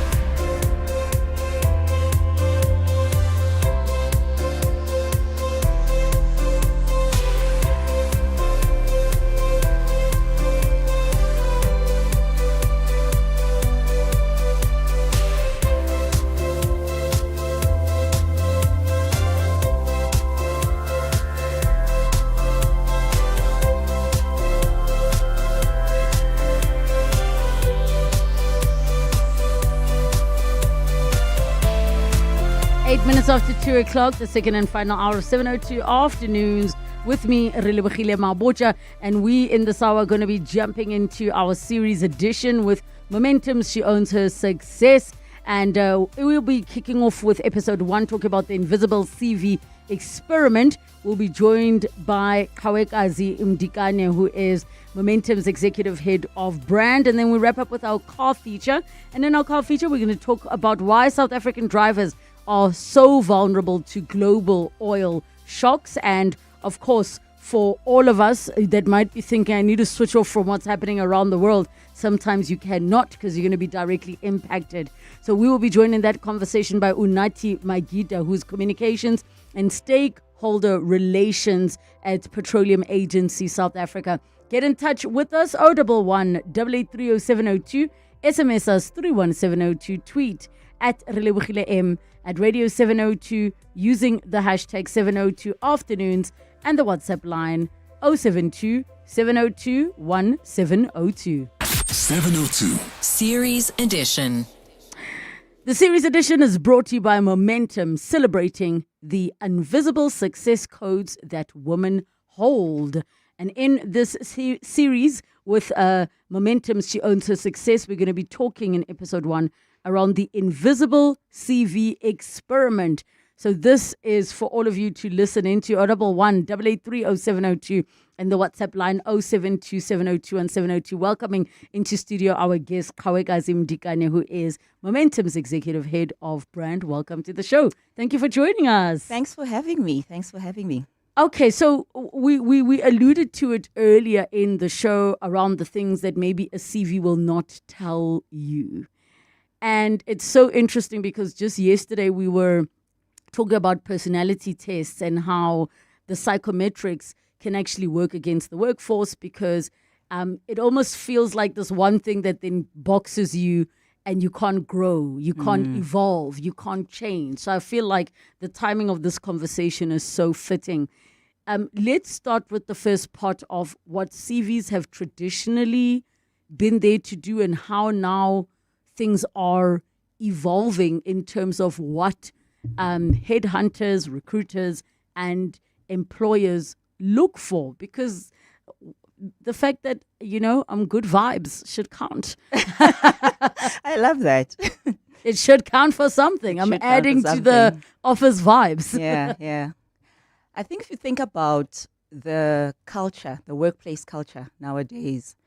8 minutes after 2 o'clock, the second and final hour of 7:02 afternoons with me, Relebogile Mabotja, and we in this hour are going to be jumping into our series edition with Momentum. She owns her success, and we'll be kicking off with episode 1, talking about the invisible CV experiment. We'll be joined by Kawekazi Mdikane, who is Momentum's executive head of brand, and then we wrap up with our car feature. And in our car feature, we're going to talk about why South African drivers are so vulnerable to global oil shocks. And of course, for all of us that might be thinking, I need to switch off from what's happening around the world, sometimes you cannot, because you're going to be directly impacted. So we will be joined in that conversation by Unati Magida, who's communications and stakeholder relations at Petroleum Agency South Africa. Get in touch with us, 011 8830702, SMS us 31702, tweet at Relebogile M, at Radio 702 using the hashtag 702 afternoons, and the WhatsApp line 072 702 1702. 702 Series Edition. The series edition is brought to you by Momentum, celebrating the invisible success codes that women hold. And in this series with Momentum, She Owns Her Success, we're going to be talking in episode 1 around the invisible CV experiment. So this is for all of you to listen into, 011 8830702, and the WhatsApp line 072702 and 702. Welcoming into studio our guest, Kawekazi Mdikane, who is Momentum's executive head of brand. Welcome to the show. Thank you for joining us. Thanks for having me. Okay, so we alluded to it earlier in the show around the things that maybe a CV will not tell you. And it's so interesting because just yesterday we were talking about personality tests and how the psychometrics can actually work against the workforce, because it almost feels like this one thing that then boxes you and you can't grow, you can't evolve, you can't change. So I feel like the timing of this conversation is so fitting. Let's start with the first part of what CVs have traditionally been there to do and how now things are evolving in terms of what headhunters, recruiters, and employers look for. Because the fact that, I'm good vibes should count. I love that. It should count for something. I'm adding to the office vibes. Yeah. I think if you think about the culture, the workplace culture nowadays,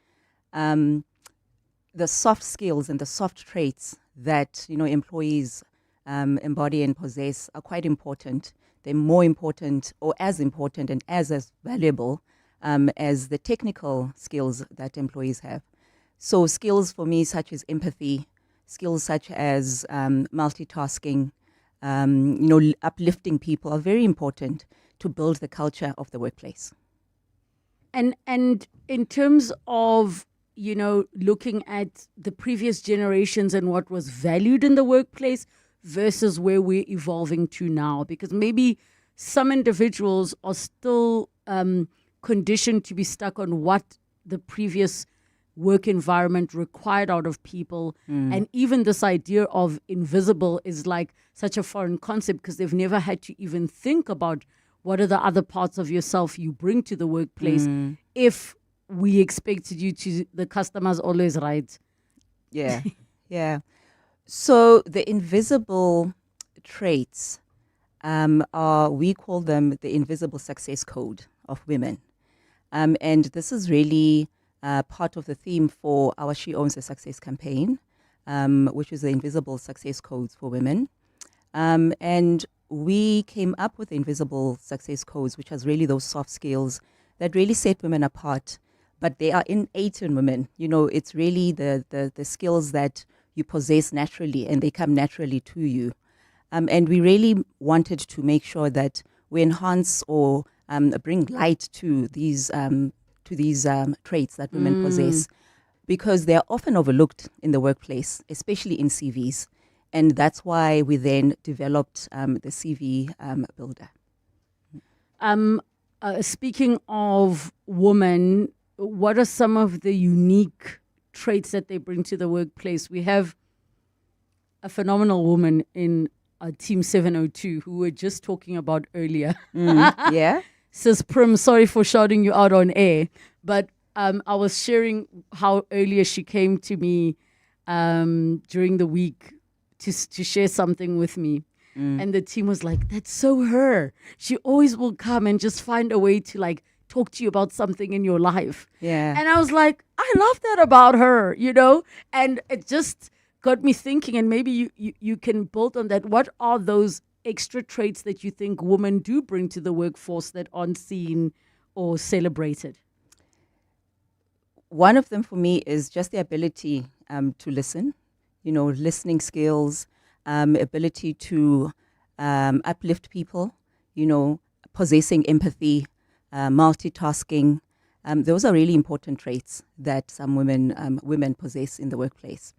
the soft skills and the soft traits that employees embody and possess are quite important. They're more important or as important and as valuable as the technical skills that employees have. So skills for me such as empathy, skills such as multitasking, uplifting people are very important to build the culture of the workplace. And in terms of, looking at the previous generations and what was valued in the workplace versus where we're evolving to now, because maybe some individuals are still conditioned to be stuck on what the previous work environment required out of people. And even this idea of invisible is like such a foreign concept because they've never had to even think about what are the other parts of yourself you bring to the workplace if we expected you to, the customer's always right. Yeah, yeah. So the invisible traits we call them the invisible success code of women. And this is really part of the theme for our She Owns the Success campaign, which is the invisible success codes for women. And we came up with the invisible success codes, which has really those soft skills that really set women apart. But they are innate in women. It's really the skills that you possess naturally and they come naturally to you. And we really wanted to make sure that we enhance or bring light to these traits that women possess, because they are often overlooked in the workplace, especially in CVs. And that's why we then developed the CV builder. Speaking of women, what are some of the unique traits that they bring to the workplace? We have a phenomenal woman in Team 702 who we were just talking about earlier. Yeah. Sis Prim, sorry for shouting you out on air, but I was sharing how earlier she came to me during the week to share something with me. And the team was like, that's so her. She always will come and just find a way to talk to you about something in your life. Yeah. And I was like, I love that about her, and it just got me thinking, and maybe you can build on that. What are those extra traits that you think women do bring to the workforce that aren't seen or celebrated? One of them for me is just the ability to listen, listening skills, ability to uplift people, possessing empathy, multitasking. Those are really important traits that some women possess in the workplace.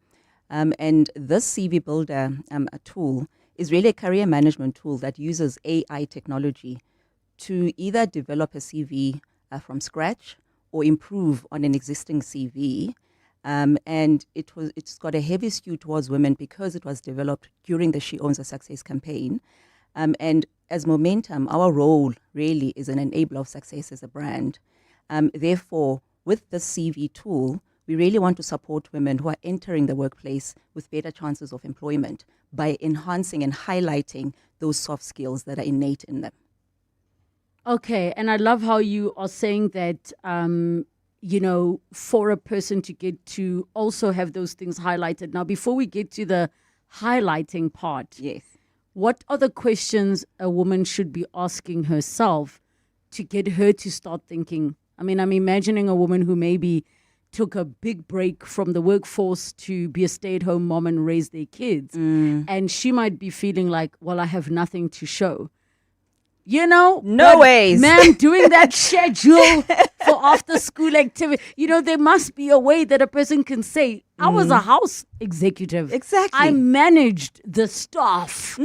And this CV Builder tool is really a career management tool that uses AI technology to either develop a CV from scratch or improve on an existing CV. And it's got a heavy skew towards women because it was developed during the She Owns a Success campaign. And as Momentum, our role really is an enabler of success as a brand. Therefore, with this CV tool, we really want to support women who are entering the workplace with better chances of employment by enhancing and highlighting those soft skills that are innate in them. Okay, and I love how you are saying that, for a person to get to also have those things highlighted. Now, before we get to the highlighting part, yes, what are the questions a woman should be asking herself to get her to start thinking? I mean, I'm imagining a woman who maybe took a big break from the workforce to be a stay-at-home mom and raise their kids. And she might be feeling like, well, I have nothing to show. No ways. Ma'am, doing that schedule for after-school activity, there must be a way that a person can say, I was a house executive. Exactly. I managed the staff.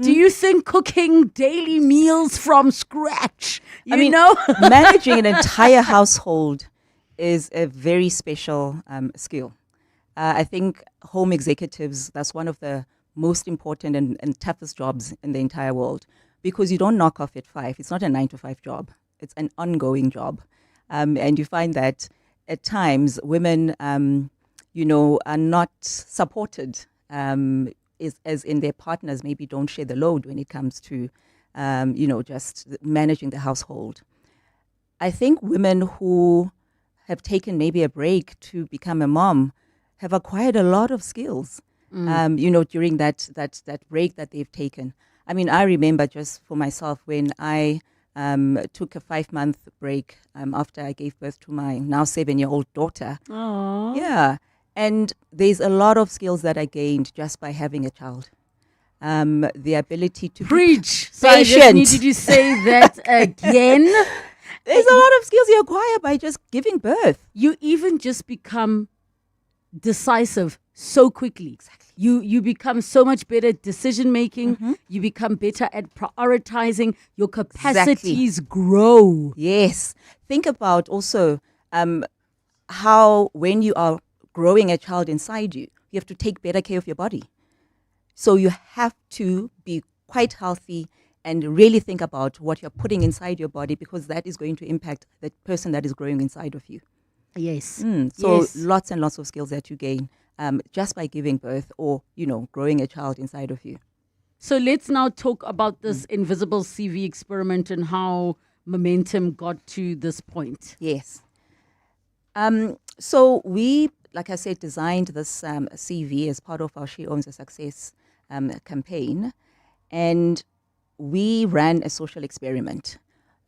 Do you think cooking daily meals from scratch, managing an entire household is a very special skill. I think home executives, that's one of the most important and toughest jobs in the entire world, because you don't knock off at 5. It's not a 9-to-5 job. It's an ongoing job. And you find that at times women, are not supported as in their partners maybe don't share the load when it comes to, just managing the household. I think women who have taken maybe a break to become a mom have acquired a lot of skills during that break that they've taken. I mean, I remember just for myself when I took a 5-month break after I gave birth to my now 7-year-old daughter. Aww. Yeah. And there's a lot of skills that I gained just by having a child. The ability to preach. Be so patient. I just needed to say that again. There's a lot of skills you acquire by just giving birth. You even just become decisive so quickly. Exactly. You become so much better at decision making. You become better at prioritizing. Your capacities grow. Yes. Think about also how when you are growing a child inside you, you have to take better care of your body. So you have to be quite healthy and really think about what you're putting inside your body, because that is going to impact the person that is growing inside of you. Yes. So lots and lots of skills that you gain just by giving birth or, growing a child inside of you. So let's now talk about this invisible CV experiment and how Momentum got to this point. Yes. So we, like I said, designed this CV as part of our She Owns a Success campaign. And we ran a social experiment,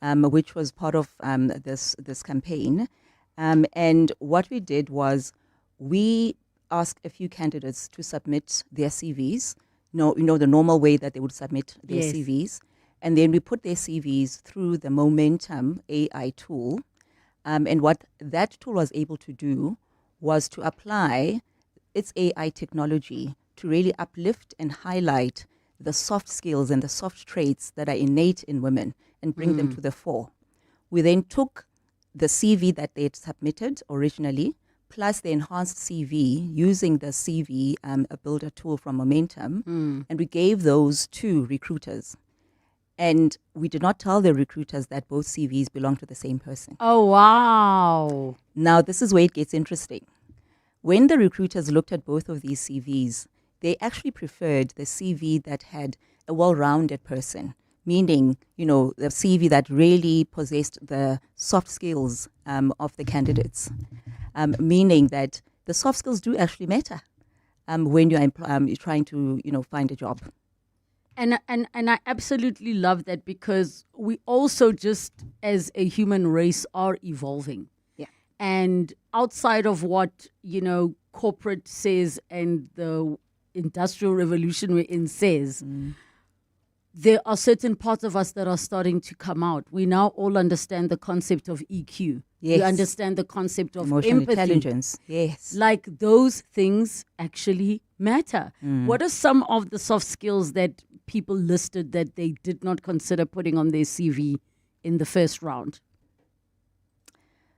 which was part of this campaign. And what we did was we asked a few candidates to submit their CVs, the normal way that they would submit their CVs. And then we put their CVs through the Momentum AI tool. And what that tool was able to do was to apply its AI technology to really uplift and highlight the soft skills and the soft traits that are innate in women and bring them to the fore. We then took the CV that they had submitted originally, plus the enhanced CV using the CV builder tool from Momentum, and we gave those to recruiters. And we did not tell the recruiters that both CVs belong to the same person. Oh, wow. Now, this is where it gets interesting. When the recruiters looked at both of these CVs, they actually preferred the CV that had a well-rounded person, meaning, the CV that really possessed the soft skills of the candidates, meaning that the soft skills do actually matter when you're trying to, find a job. And I absolutely love that, because we also just as a human race are evolving. Yeah. And outside of what, corporate says and the industrial revolution we're in says, there are certain parts of us that are starting to come out. We now all understand the concept of EQ. Yes. We understand the concept of emotional empathy. Intelligence. Yes. Like those things actually matter. What are some of the soft skills that people listed that they did not consider putting on their CV in the first round?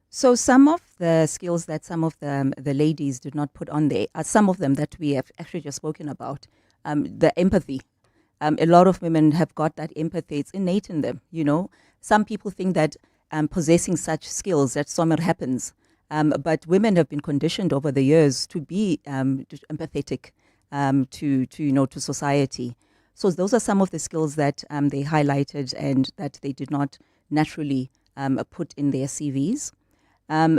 So some of the skills that some of the ladies did not put on there are some of them that we have actually just spoken about. The empathy. A lot of women have got that empathy. It's innate in them, Some people think that possessing such skills, that somewhere happens. But women have been conditioned over the years to be empathetic to society. So those are some of the skills that they highlighted and that they did not naturally put in their CVs.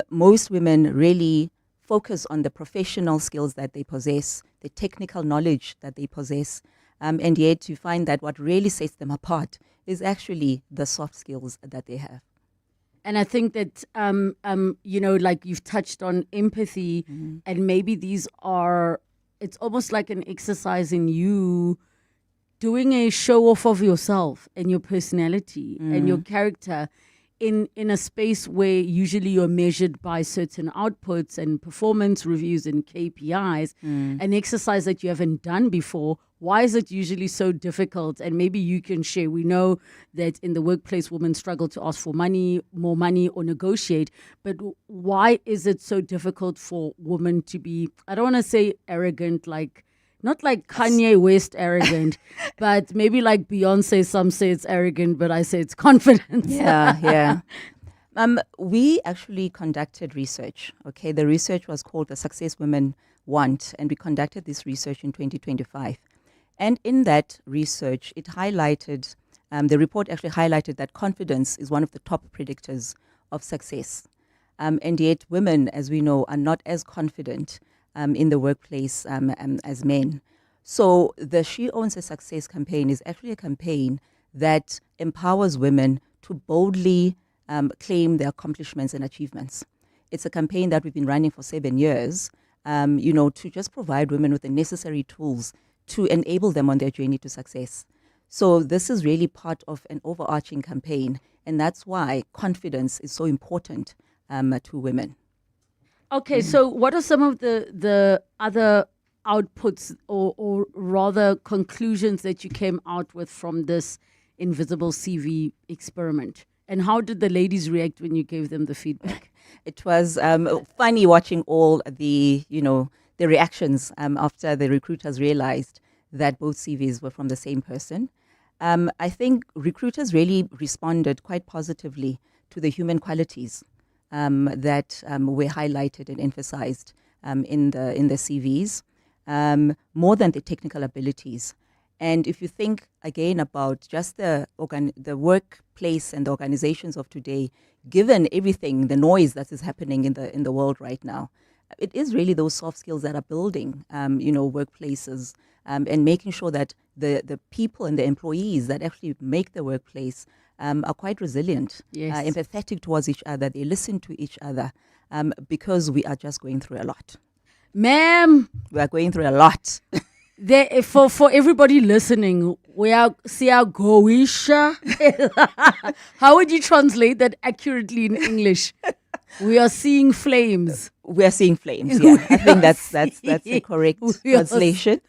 Most women really focus on the professional skills that they possess, the technical knowledge that they possess, and yet you find that what really sets them apart is actually the soft skills that they have. And I think that, like you've touched on empathy, and maybe it's almost like an exercise in you doing a show off of yourself and your personality and your character in a space where usually you're measured by certain outputs and performance reviews and KPIs, an exercise that you haven't done before. Why is it usually so difficult? And maybe you can share. We know that in the workplace, women struggle to ask for money, more money, or negotiate. But why is it so difficult for women to be, I don't want to say arrogant, not like Kanye West arrogant, but maybe like Beyonce, some say it's arrogant, but I say it's confidence. Yeah. We actually conducted research, okay? The research was called The Success Women Want, and we conducted this research in 2025. And in that research, it highlighted, the report actually highlighted that confidence is one of the top predictors of success. And yet women, as we know, are not as confident in the workplace as men. So the She Owns a Success campaign is actually a campaign that empowers women to boldly claim their accomplishments and achievements. It's a campaign that we've been running for 7 years, to just provide women with the necessary tools to enable them on their journey to success. So this is really part of an overarching campaign, and that's why confidence is so important to women. Okay, so what are some of the other outputs or rather conclusions that you came out with from this invisible CV experiment? And how did the ladies react when you gave them the feedback? It was funny watching all the reactions after the recruiters realized that both CVs were from the same person. I think recruiters really responded quite positively to the human qualities that were highlighted and emphasized in the CVs, more than the technical abilities. And if you think again about just the workplace and the organizations of today, given everything, the noise that is happening in the world right now, it is really those soft skills that are building, workplaces and making sure that the people and the employees that actually make the workplace are quite resilient, empathetic towards each other. They listen to each other because we are just going through a lot. Ma'am, we are going through a lot. For everybody listening, we are siyagoisha. How would you translate that accurately in English? We are seeing flames. We are seeing flames. Yeah, I think that's a correct translation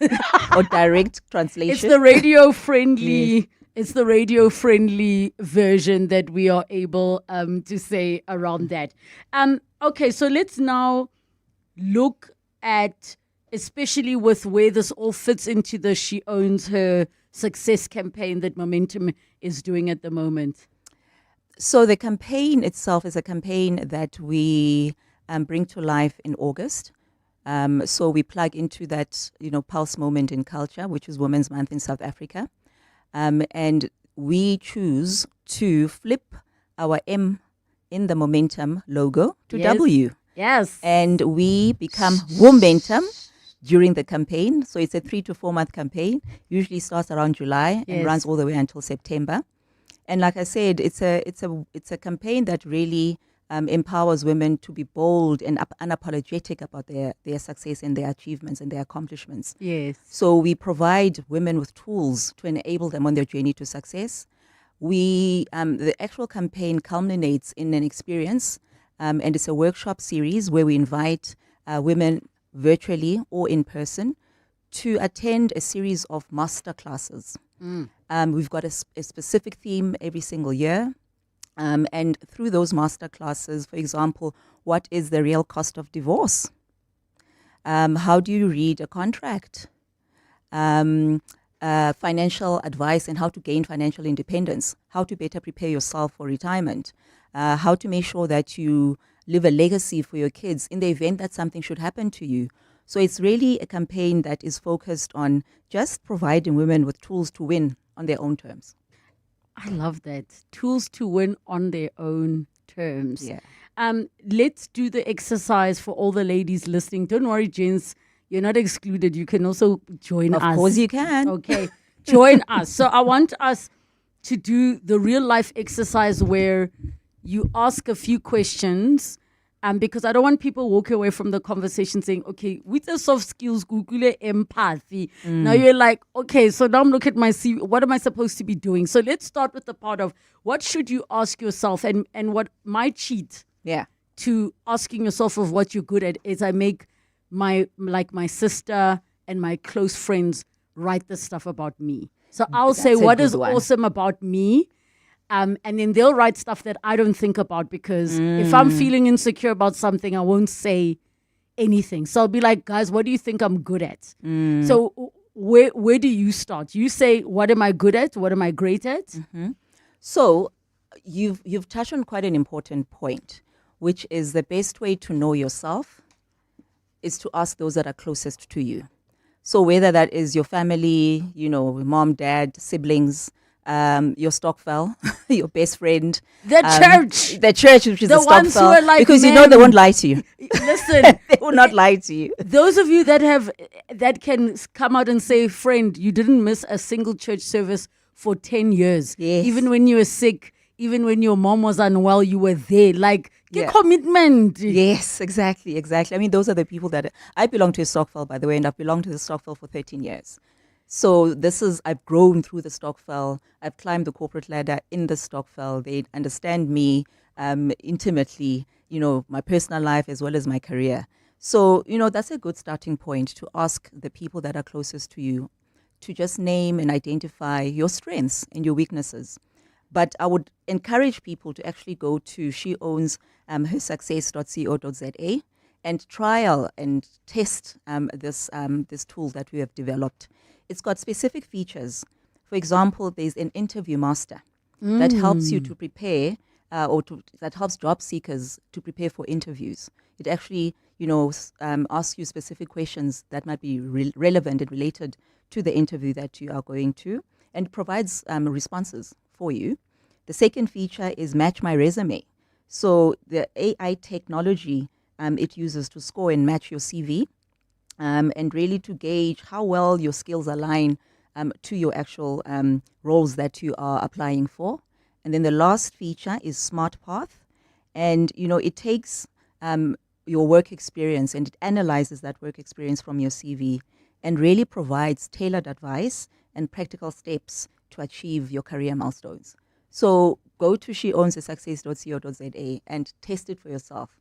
or direct translation. It's the radio friendly. Yes. It's the radio friendly version that we are able to say around that. Okay, so let's now look at, especially with where this all fits into the She Owns Her Success campaign that Momentum is doing at the moment. So the campaign itself is a campaign that we bring to life in August. So we plug into that, pulse moment in culture, which is Women's Month in South Africa. And we choose to flip our M in the Momentum logo to W. Yes. And we become Womentum during the campaign. So it's a 3 to 4 month campaign, usually starts around July and runs all the way until September. And like I said, it's a campaign that really empowers women to be bold and unapologetic about their success and their achievements and their accomplishments. Yes. So we provide women with tools to enable them on their journey to success. The actual campaign culminates in an experience, and it's a workshop series where we invite women virtually or in person to attend a series of master classes. We've got a specific theme every single year. And through those master classes, for example, what is the real cost of divorce? How do you read a contract? Financial advice and how to gain financial independence, how to better prepare yourself for retirement, how to make sure that you leave a legacy for your kids in the event that something should happen to you. So it's really a campaign that is focused on just providing women with tools to win on their own terms. I love that. Tools to win on their own terms. Yeah. Let's do the exercise for all the ladies listening. Don't worry, gents. You're not excluded. You can also join us. Of course you can. Okay. Join us. So I want us to do the real life exercise where you ask a few questions. Because I don't want people walking away from the conversation saying, okay, with the soft skills, Google empathy. Now you're like, okay, so now I'm looking at my CV. What am I supposed to be doing? So let's start with the part of what should you ask yourself and what my cheat to asking yourself of what you're good at is I make my sister and my close friends write the stuff about me. So I'll say what is awesome about me. And then they'll write stuff that I don't think about because if I'm feeling insecure about something, I won't say anything. So I'll be like, guys, what do you think I'm good at? So where do you start? You say, what am I good at? What am I great at? Mm-hmm. So you've touched on quite an important point, which is the best way to know yourself is to ask those that are closest to you. So whether that is your family, mom, dad, siblings, your Stockville, your best friend, the church, which is the the ones who Stockville, are like, because you know they won't lie to you. Listen, they will not lie to you. Those of you that can come out and say, friend, you didn't miss a single church service for 10 years. Yes. Even when you were sick, even when your mom was unwell, you were there. Like, get commitment. Yes, exactly. I mean, those are the people that I belong to a Stockville, by the way, and I've belonged to the Stockville for 13 years. So I've grown through the Stockville. I've climbed the corporate ladder in the Stockville. They understand me intimately, my personal life as well as my career. So, that's a good starting point to ask the people that are closest to you to just name and identify your strengths and your weaknesses. But I would encourage people to actually go to sheownshersuccess.co.za and trial and test this tool that we have developed. It's got specific features. For example, there's an interview master that helps you to prepare that helps job seekers to prepare for interviews. It actually, asks you specific questions that might be relevant and related to the interview that you are going to, and provides responses for you. The second feature is Match My Resume. So the AI technology it uses to score and match your CV, and really to gauge how well your skills align to your actual roles that you are applying for. And then the last feature is Smart Path. And, it takes your work experience and it analyzes that work experience from your CV and really provides tailored advice and practical steps to achieve your career milestones. So go to sheownshersuccess.co.za and test it for yourself.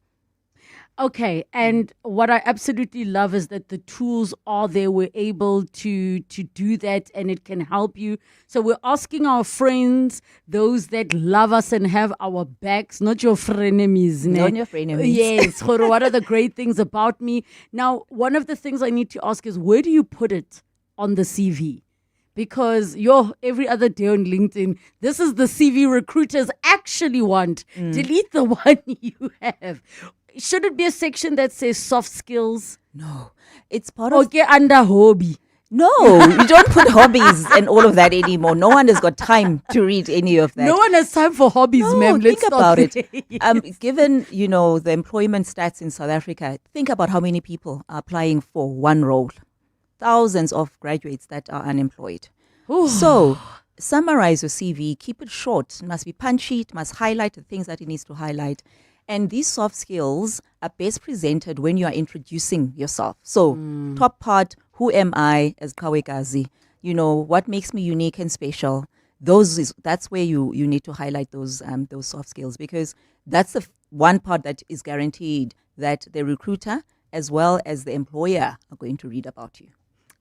Okay, and what I absolutely love is that the tools are there. We're able to do that, and it can help you. So we're asking our friends, those that love us and have our backs, not your frenemies. Not your frenemies. Yes, Khoro, what are the great things about me? Now, one of the things I need to ask is, where do you put it on the CV? Because you're every other day on LinkedIn, this is the CV recruiters actually want. Delete the one you have. Should it be a section that says soft skills? No, it's part of... Okay, under hobby. No, you don't put hobbies and all of that anymore. No one has got time to read any of that. No one has time for hobbies, ma'am. Think about it. Yes. Given, the employment stats in South Africa, think about how many people are applying for one role. Thousands of graduates that are unemployed. So summarize your CV, keep it short. It must be punchy, it must highlight the things that it needs to highlight. And these soft skills are best presented when you are introducing yourself. So top part, who am I as Kawekazi? What makes me unique and special? That's where you need to highlight those soft skills, because that's the one part that is guaranteed that the recruiter as well as the employer are going to read about you.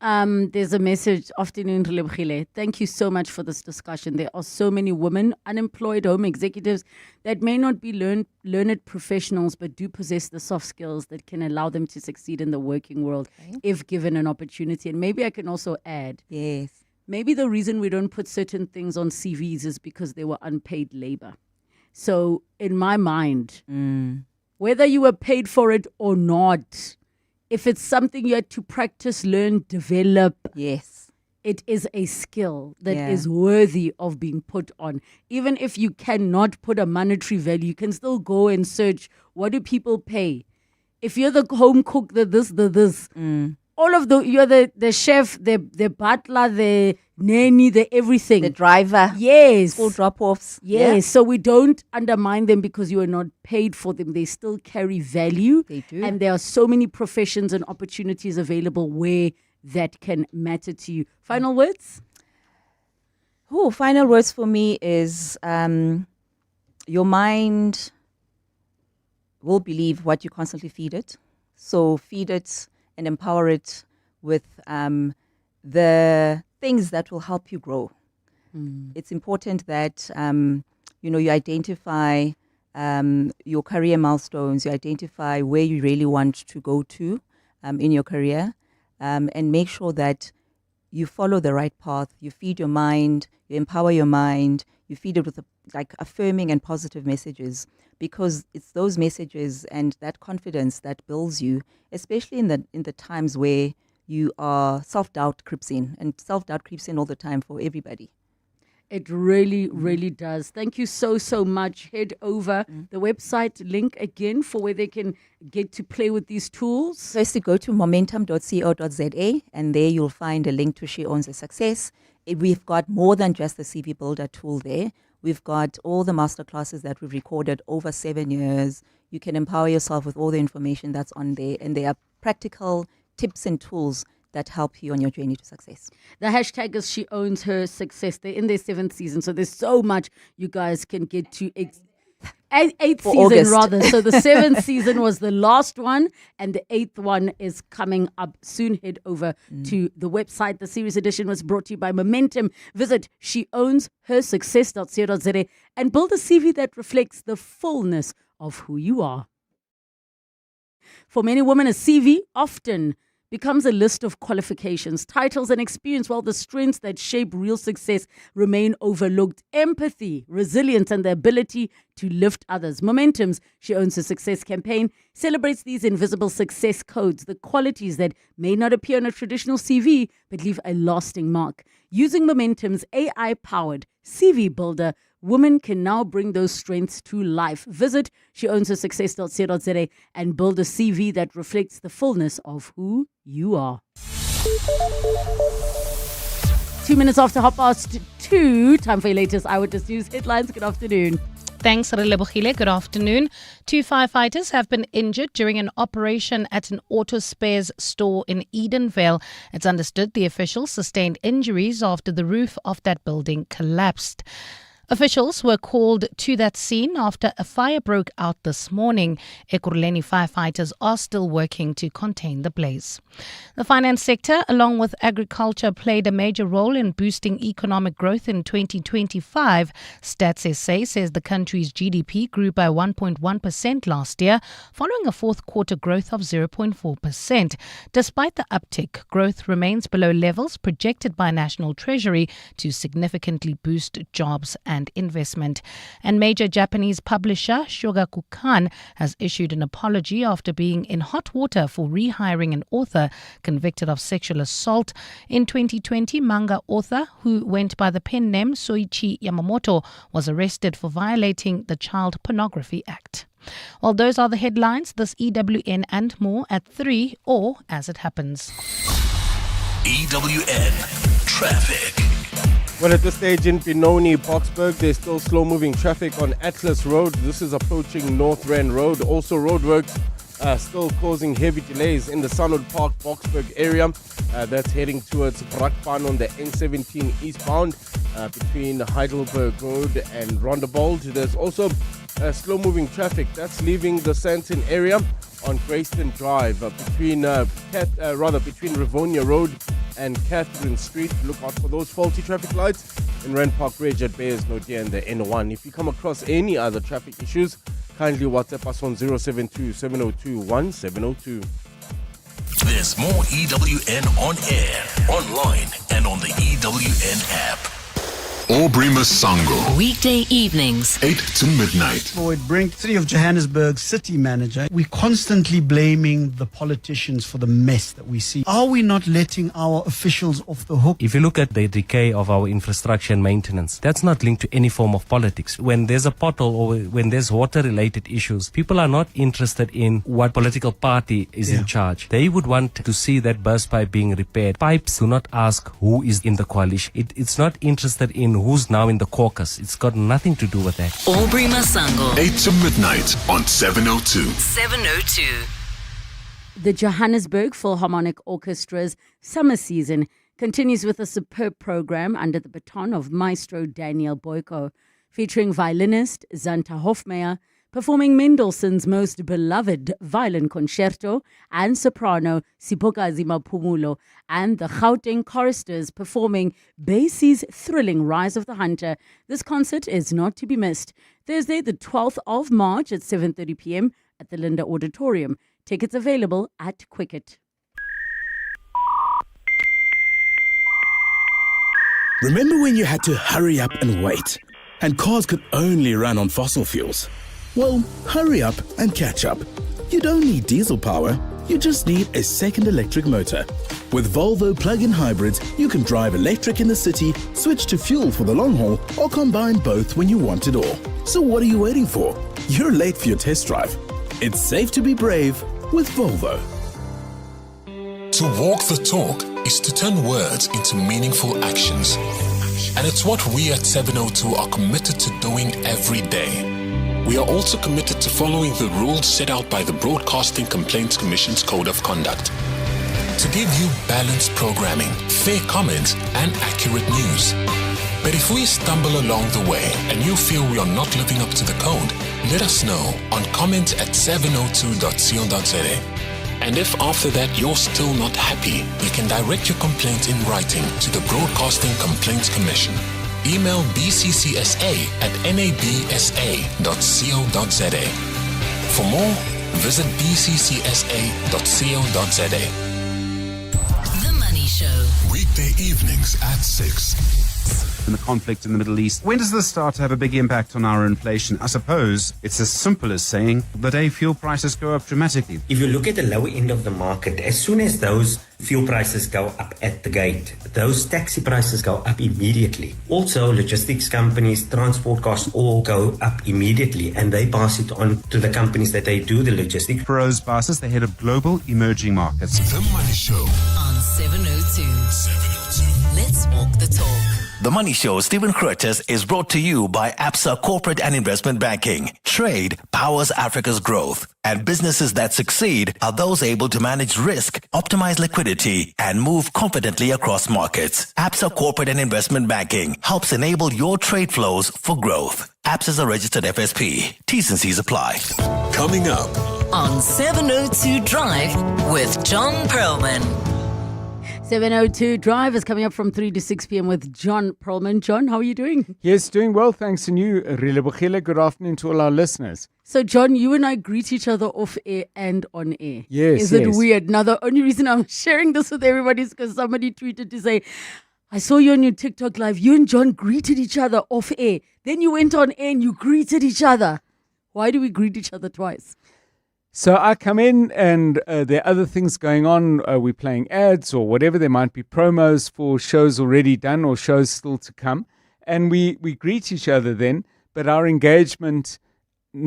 There's a message, afternoon, Relebogile. Thank you so much for this discussion. There are so many women, unemployed home executives that may not be learned professionals, but do possess the soft skills that can allow them to succeed in the working world if given an opportunity. And maybe I can also add, yes, maybe the reason we don't put certain things on CVs is because they were unpaid labor. So in my mind, whether you were paid for it or not, if it's something you had to practice, learn, develop, yes, it is a skill that is worthy of being put on. Even if you cannot put a monetary value, you can still go and search, what do people pay? If you're the home cook, the this. All of you're the chef, the butler, the nanny, the everything. The driver. Yes. School drop-offs. Yes. Yeah. So we don't undermine them because you are not paid for them. They still carry value. They do. And there are so many professions and opportunities available where that can matter to you. Final words? Final words for me is your mind will believe what you constantly feed it. So feed it and empower it with the things that will help you grow. It's important that you identify your career milestones, you identify where you really want to go to in your career, and make sure that you follow the right path. You feed your mind, you empower your mind, you feed it with affirming and positive messages, because it's those messages and that confidence that builds you, especially in the times where you are self-doubt creeps in, and self-doubt creeps in all the time for everybody. It really, really does. Thank you so, so much. Head over the website link again for where they can get to play with these tools. Firstly, go to momentum.co.za and there you'll find a link to She Owns a Success. We've got more than just the CV Builder tool there. We've got all the masterclasses that we've recorded over 7 years. You can empower yourself with all the information that's on there, and there are practical tips and tools that help you on your journey to success. The hashtag is She Owns Her Success. They're in their 7th season, so there's so much you guys can get to. Eighth season, August. rather. So the 7th season was the last one, and the 8th one is coming up soon. Head over to the website. The series edition was brought to you by Momentum. Visit sheownshersuccess.co.za and build a CV that reflects the fullness of who you are. For many women, a CV often becomes a list of qualifications, titles, and experience, while the strengths that shape real success remain overlooked. Empathy, resilience, and the ability to lift others. Momentum's She Owns Her Success campaign celebrates these invisible success codes, the qualities that may not appear on a traditional CV but leave a lasting mark. Using Momentum's AI-powered CV Builder, women can now bring those strengths to life. Visit sheownshersuccess.co.za and build a CV that reflects the fullness of who you are. 2 minutes after 2:30, time for your latest Eyewitness News headlines. Good afternoon. Thanks, Relebogile. Good afternoon. 2 firefighters have been injured during an operation at an auto spares store in Edenvale. It's understood the officials sustained injuries after the roof of that building collapsed. Officials were called to that scene after a fire broke out this morning. Ekurhuleni firefighters are still working to contain the blaze. The finance sector, along with agriculture, played a major role in boosting economic growth in 2025. Stats SA says the country's GDP grew by 1.1% last year, following a fourth quarter growth of 0.4%. Despite the uptick, growth remains below levels projected by National Treasury to significantly boost jobs and investment. And major Japanese publisher Shogakukan has issued an apology after being in hot water for rehiring an author convicted of sexual assault. In 2020, manga author who went by the pen name Soichi Yamamoto was arrested for violating the Child Pornography Act. Well, those are the headlines. This EWN and more at 3 or as it happens. EWN Traffic. Well, at this stage in Benoni, Boksburg, there's still slow-moving traffic on Atlas Road. This is approaching North Rand Road. Also, roadworks still causing heavy delays in the Sunwood Park, Boksburg area. That's heading towards Brakpan on the N17 eastbound between Heidelberg Road and Rondebold. There's also slow-moving traffic that's leaving the Sandton area on Grayston Drive between Rivonia Road and Catherine Street. Look out for those faulty traffic lights in Rand Park Bridge at Bayers Nodia and the N1. If you come across any other traffic issues, kindly WhatsApp us on 072-702-1702. There's more EWN on air, online, and on the EWN app. Aubrey Masango. Weekday evenings, 8 to midnight. Forward Brink, City of Johannesburg city manager. We're constantly blaming the politicians for the mess that we see. Are we not letting our officials off the hook? If you look at the decay of our infrastructure and maintenance, that's not linked to any form of politics. When there's a pothole or when there's water-related issues, people are not interested in what political party is in charge. They would want to see that burst pipe being repaired. Pipes do not ask who is in the coalition. It's not interested in who's now in the caucus. It's got nothing to do with that. Aubrey Masango. 8 to midnight on 702. 702. The Johannesburg Philharmonic Orchestra's summer season continues with a superb program under the baton of Maestro Daniel Boyko, featuring violinist Zanta Hofmeyer, performing Mendelssohn's most beloved violin concerto, and soprano Sipokazi Maphumulo, and the Gauteng choristers performing Basie's thrilling Rise of the Hunter. This concert is not to be missed. Thursday, the 12th of March at 7:30 p.m. at the Linda Auditorium. Tickets available at Quicket. Remember when you had to hurry up and wait, and cars could only run on fossil fuels? Well, hurry up and catch up. You don't need diesel power, you just need a second electric motor. With Volvo plug-in hybrids, you can drive electric in the city, switch to fuel for the long haul, or combine both when you want it all. So what are you waiting for? You're late for your test drive. It's safe to be brave with Volvo. To walk the talk is to turn words into meaningful actions. And it's what we at 702 are committed to doing every day. We are also committed to following the rules set out by the Broadcasting Complaints Commission's Code of Conduct. To give you balanced programming, fair comments, and accurate news. But if we stumble along the way and you feel we are not living up to the code, let us know on comment@702.co.za. And if after that you're still not happy, you can direct your complaint in writing to the Broadcasting Complaints Commission. Email bccsa@nabsa.co.za. For more, visit bccsa.co.za. The Money Show. Weekday evenings at 6. In the conflict in the Middle East. When does this start to have a big impact on our inflation? I suppose it's as simple as saying the day fuel prices go up dramatically. If you look at the lower end of the market, as soon as those fuel prices go up at the gate, those taxi prices go up immediately. Also, logistics companies, transport costs all go up immediately, and they pass it on to the companies that they do the logistics. Feroz Basis, the head of global emerging markets. The Money Show on 702. Let's walk the talk. The Money Show, Stephen Curtis, is brought to you by ABSA Corporate and Investment Banking. Trade powers Africa's growth, and businesses that succeed are those able to manage risk, optimize liquidity, and move confidently across markets. ABSA Corporate and Investment Banking helps enable your trade flows for growth. ABSA is a registered FSP. T's and C's apply. Coming up on 702 Drive with John Perlman. 702 Drive is coming up from 3 to 6 p.m. with John Perlman. John, how are you doing? Yes, doing well, thanks. And you, Relebogile, good afternoon to all our listeners. So, John, you and I greet each other off air and on air. Yes, Is it weird? Now, the only reason I'm sharing this with everybody is because somebody tweeted to say, I saw you on your TikTok live. You and John greeted each other off air. Then you went on air and you greeted each other. Why do we greet each other twice? So I come in and there are other things going on. We're playing ads or whatever. There might be promos for shows already done or shows still to come. And we greet each other then. But our engagement,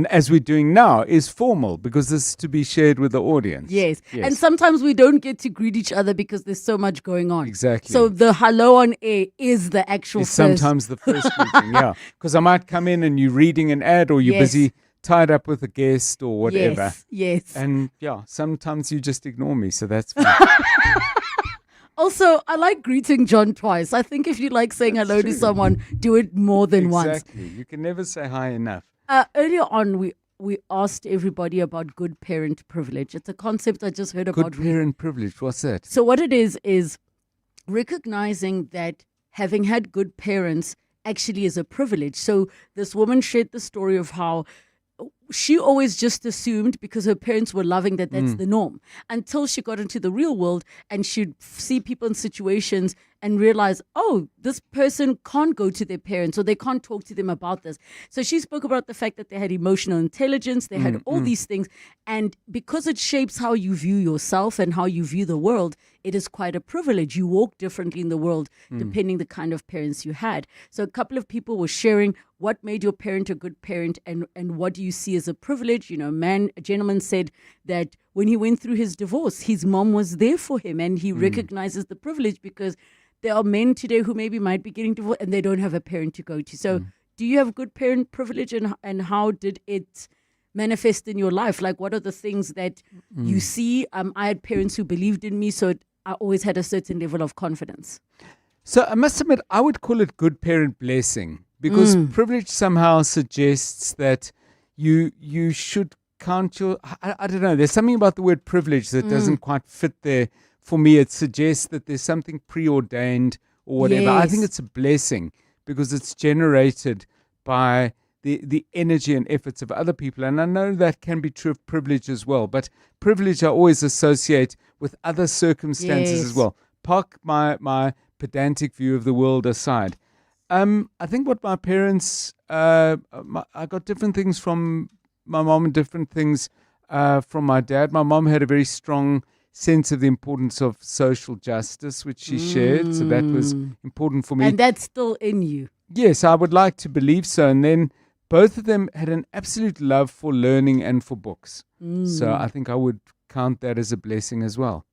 as we're doing now, is formal because this is to be shared with the audience. Yes. And sometimes we don't get to greet each other because there's so much going on. Exactly. So the hello on air is the actual it's sometimes the first greeting, yeah. Because I might come in and you're reading an ad or you're busy tied up with a guest or whatever. Yes. And yeah, sometimes you just ignore me, so that's fine. Also, I like greeting John twice. I think if you like saying hello to someone, do it more than once. Exactly. You can never say hi enough. Earlier on, we asked everybody about good parent privilege. It's a concept I just heard about. Good parent privilege, what's that? So what it is recognizing that having had good parents actually is a privilege. So this woman shared the story of how she always just assumed because her parents were loving that's the norm until she got into the real world and she'd see people in situations and realize, oh, this person can't go to their parents or they can't talk to them about this. So she spoke about the fact that they had emotional intelligence, they had all these things. And because it shapes how you view yourself and how you view the world, it is quite a privilege. You walk differently in the world depending the kind of parents you had. So a couple of people were sharing what made your parent a good parent and what do you see as a privilege. You know, a gentleman said that when he went through his divorce, his mom was there for him and he recognizes the privilege because there are men today who maybe might be getting divorced and they don't have a parent to go to. So do you have good parent privilege and how did it manifest in your life? Like, what are the things that you see? I had parents who believed in me, so I always had a certain level of confidence. So I must admit, I would call it good parent blessing because privilege somehow suggests that you should count your... I don't know. There's something about the word privilege that doesn't quite fit there. For me, it suggests that there's something preordained or whatever. Yes. I think it's a blessing because it's generated by the energy and efforts of other people. And I know that can be true of privilege as well. But privilege I always associate with other circumstances as well. Park my pedantic view of the world aside. I think what my parents... I got different things from my mom and different things from my dad. My mom had a very strong sense of the importance of social justice, which she shared. So that was important for me. And that's still in you. Yes, I would like to believe so. And then both of them had an absolute love for learning and for books. So I think I would count that as a blessing as well.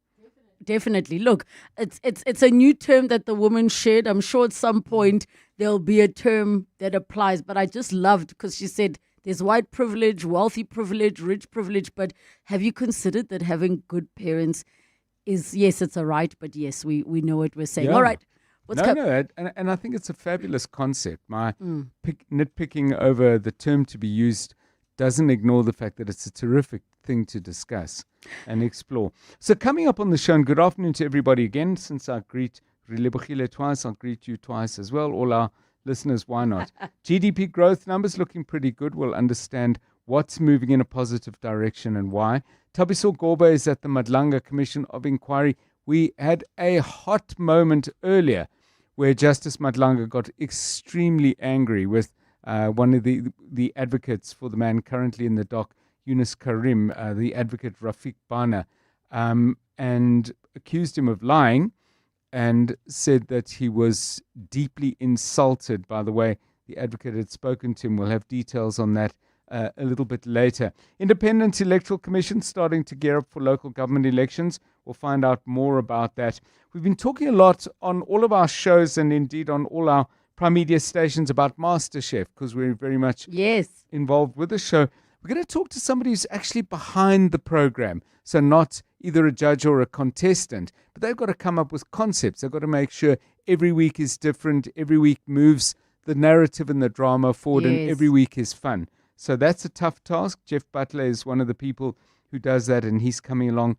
Definitely. Look, it's a new term that the woman shared. I'm sure at some point there'll be a term that applies. But I just loved because she said there's white privilege, wealthy privilege, rich privilege. But have you considered that having good parents is, yes, it's a right, but yes, we know what we're saying. Yeah. All right. And I think it's a fabulous concept. My nitpicking over the term to be used doesn't ignore the fact that it's a terrific thing to discuss and explore. So coming up on the show, and good afternoon to everybody again. Since I greet Relebogile twice, I'll greet you twice as well. All our listeners, why not? GDP growth numbers looking pretty good. We'll understand what's moving in a positive direction and why. Thabiso Goba is at the Madlanga Commission of Inquiry. We had a hot moment earlier where Justice Madlanga got extremely angry with one of the advocates for the man currently in the dock, Yunus Karim, the advocate Rafiq Bana, and accused him of lying and said that he was deeply insulted by the way the advocate had spoken to him. We'll have details on that a little bit later. Independent Electoral Commission starting to gear up for local government elections. We'll find out more about that. We've been talking a lot on all of our shows and indeed on all our prime media stations about MasterChef because we're very much involved with the show. We're going to talk to somebody who's actually behind the program. So not either a judge or a contestant, but they've got to come up with concepts. They've got to make sure every week is different. Every week moves the narrative and the drama forward and every week is fun. So that's a tough task. Jeff Butler is one of the people who does that, and he's coming along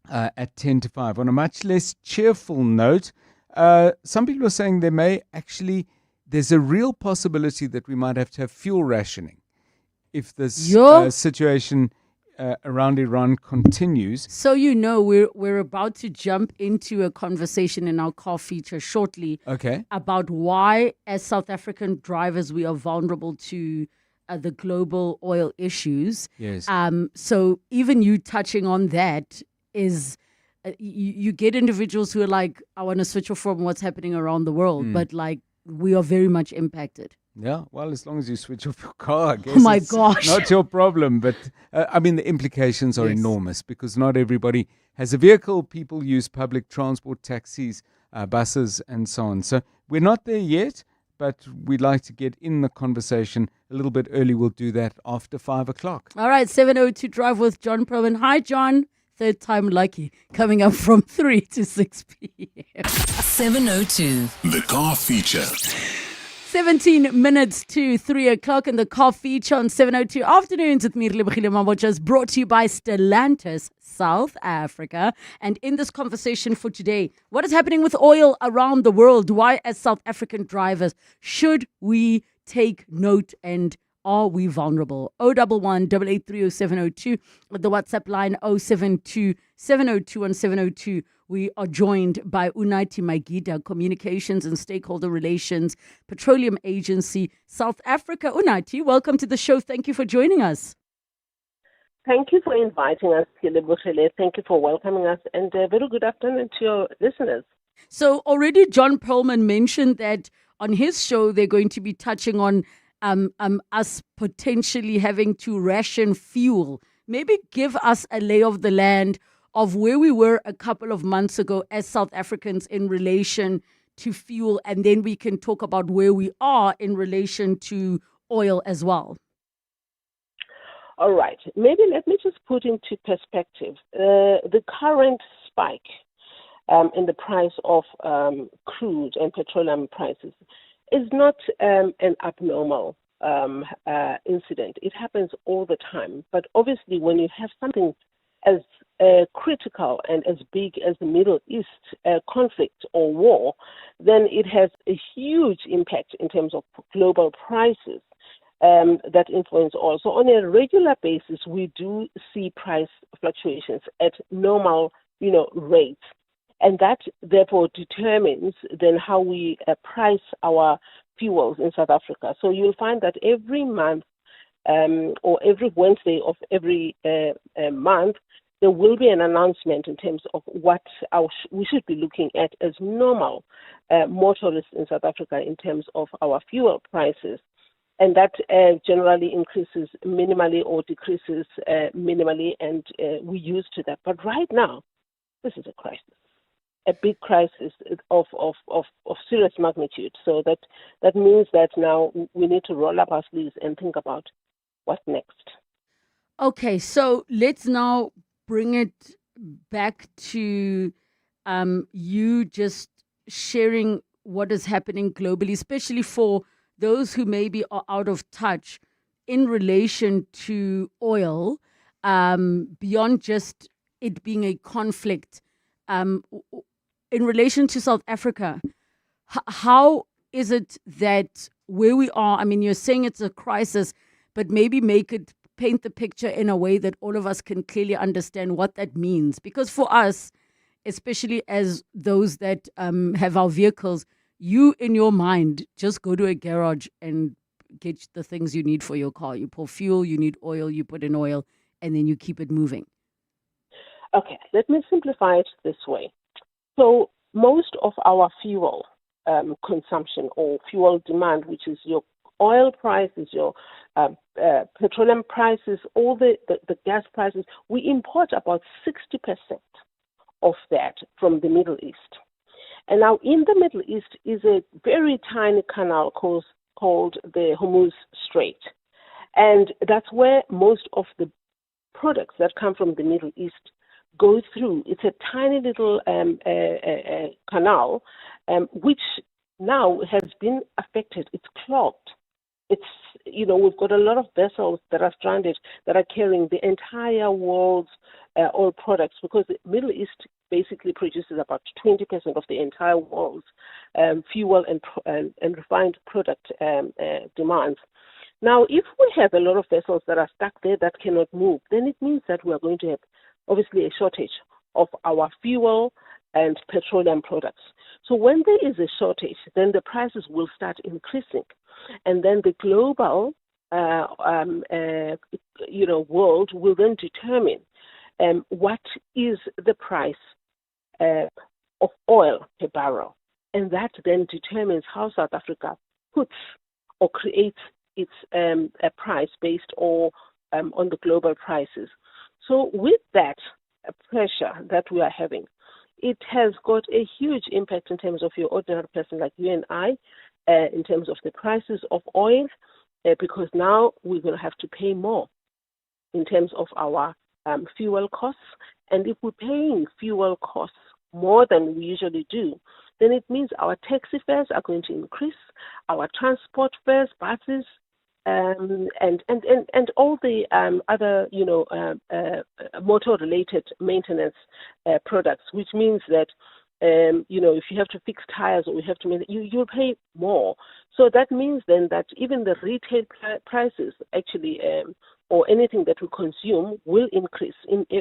at 10 to 5. On a much less cheerful note, some people are saying there's a real possibility that we might have to have fuel rationing if this situation around Iran continues. So we're about to jump into a conversation in our car feature shortly about why, as South African drivers, we are vulnerable to the global oil issues. Yes. So even you touching on that is you get individuals who are like, I want to switch off from what's happening around the world, but like we are very much impacted. Yeah, well, as long as you switch off your car, I guess it's not your problem. But I mean, the implications are enormous because not everybody has a vehicle. People use public transport, taxis, buses, and so on. So we're not there yet, but we'd like to get in the conversation a little bit early. We'll do that after 5 o'clock. All right, 7:02 Drive with John Perlman. Hi, John. Third time lucky. Coming up from 3 to 6 p.m. 7:02. The car feature. 17 minutes to 3 o'clock in the car feature on 7:02 Afternoons with me, Relebogile Mabotja, is brought to you by Stellantis, South Africa. And in this conversation for today, what is happening with oil around the world? Why, as South African drivers, should we take note and are we vulnerable? 011 883 0702 with the WhatsApp line 072 702 on 702. We are joined by Unathi Magida, Communications and Stakeholder Relations, Petroleum Agency, South Africa. Unathi, welcome to the show. Thank you for joining us. Thank you for inviting us, Relebogile. Thank you for welcoming us, and a very good afternoon to your listeners. So already John Perlman mentioned that on his show they're going to be touching on us potentially having to ration fuel. Maybe give us a lay of the land of where we were a couple of months ago as South Africans in relation to fuel, and then we can talk about where we are in relation to oil as well. All right. Maybe let me just put into perspective the current spike in the price of crude and petroleum prices is not an abnormal incident. It happens all the time. But obviously, when you have something as critical and as big as the Middle East conflict or war, then it has a huge impact in terms of global prices that influence oil. So on a regular basis, we do see price fluctuations at normal, rates. And that therefore determines then how we price our fuels in South Africa. So you'll find that every month or every Wednesday of every month, there will be an announcement in terms of what we should be looking at as normal motorists in South Africa in terms of our fuel prices. And that generally increases minimally or decreases minimally, and we're used to that. But right now, this is a crisis, a big crisis of serious magnitude. So that means that now we need to roll up our sleeves and think about what next. Okay, so let's now bring it back to you just sharing what is happening globally, especially for those who maybe are out of touch in relation to oil, beyond just it being a conflict. In relation to South Africa, how is it that where we are, I mean, you're saying it's a crisis, but maybe paint the picture in a way that all of us can clearly understand what that means. Because for us, especially as those that have our vehicles, you in your mind just go to a garage and get the things you need for your car. You pour fuel, you need oil, you put in oil, and then you keep it moving. Okay, let me simplify it this way. So most of our fuel consumption or fuel demand, which is your oil prices, your petroleum prices, all the gas prices, we import about 60% of that from the Middle East. And now in the Middle East is a very tiny canal called the Hormuz Strait. And that's where most of the products that come from the Middle East go through. It's a tiny little canal, which now has been affected. It's clogged. We've got a lot of vessels that are stranded that are carrying the entire world's oil products, because the Middle East basically produces about 20% of the entire world's fuel and refined product demands. Now, if we have a lot of vessels that are stuck there that cannot move, then it means that we are going to have obviously a shortage of our fuel and petroleum products. So when there is a shortage, then the prices will start increasing. And then the global world will then determine what is the price of oil per barrel. And that then determines how South Africa puts or creates its a price based on the global prices. So with that pressure that we are having, it has got a huge impact in terms of your ordinary person like you and I, in terms of the prices of oil, because now we're going to have to pay more in terms of our fuel costs. And if we're paying fuel costs more than we usually do, then it means our taxi fares are going to increase, our transport fares, buses, and all the other, motor-related maintenance products, which means that, if you have to fix tires or you have to you'll pay more. So that means then that even the retail prices actually, or anything that we consume, will increase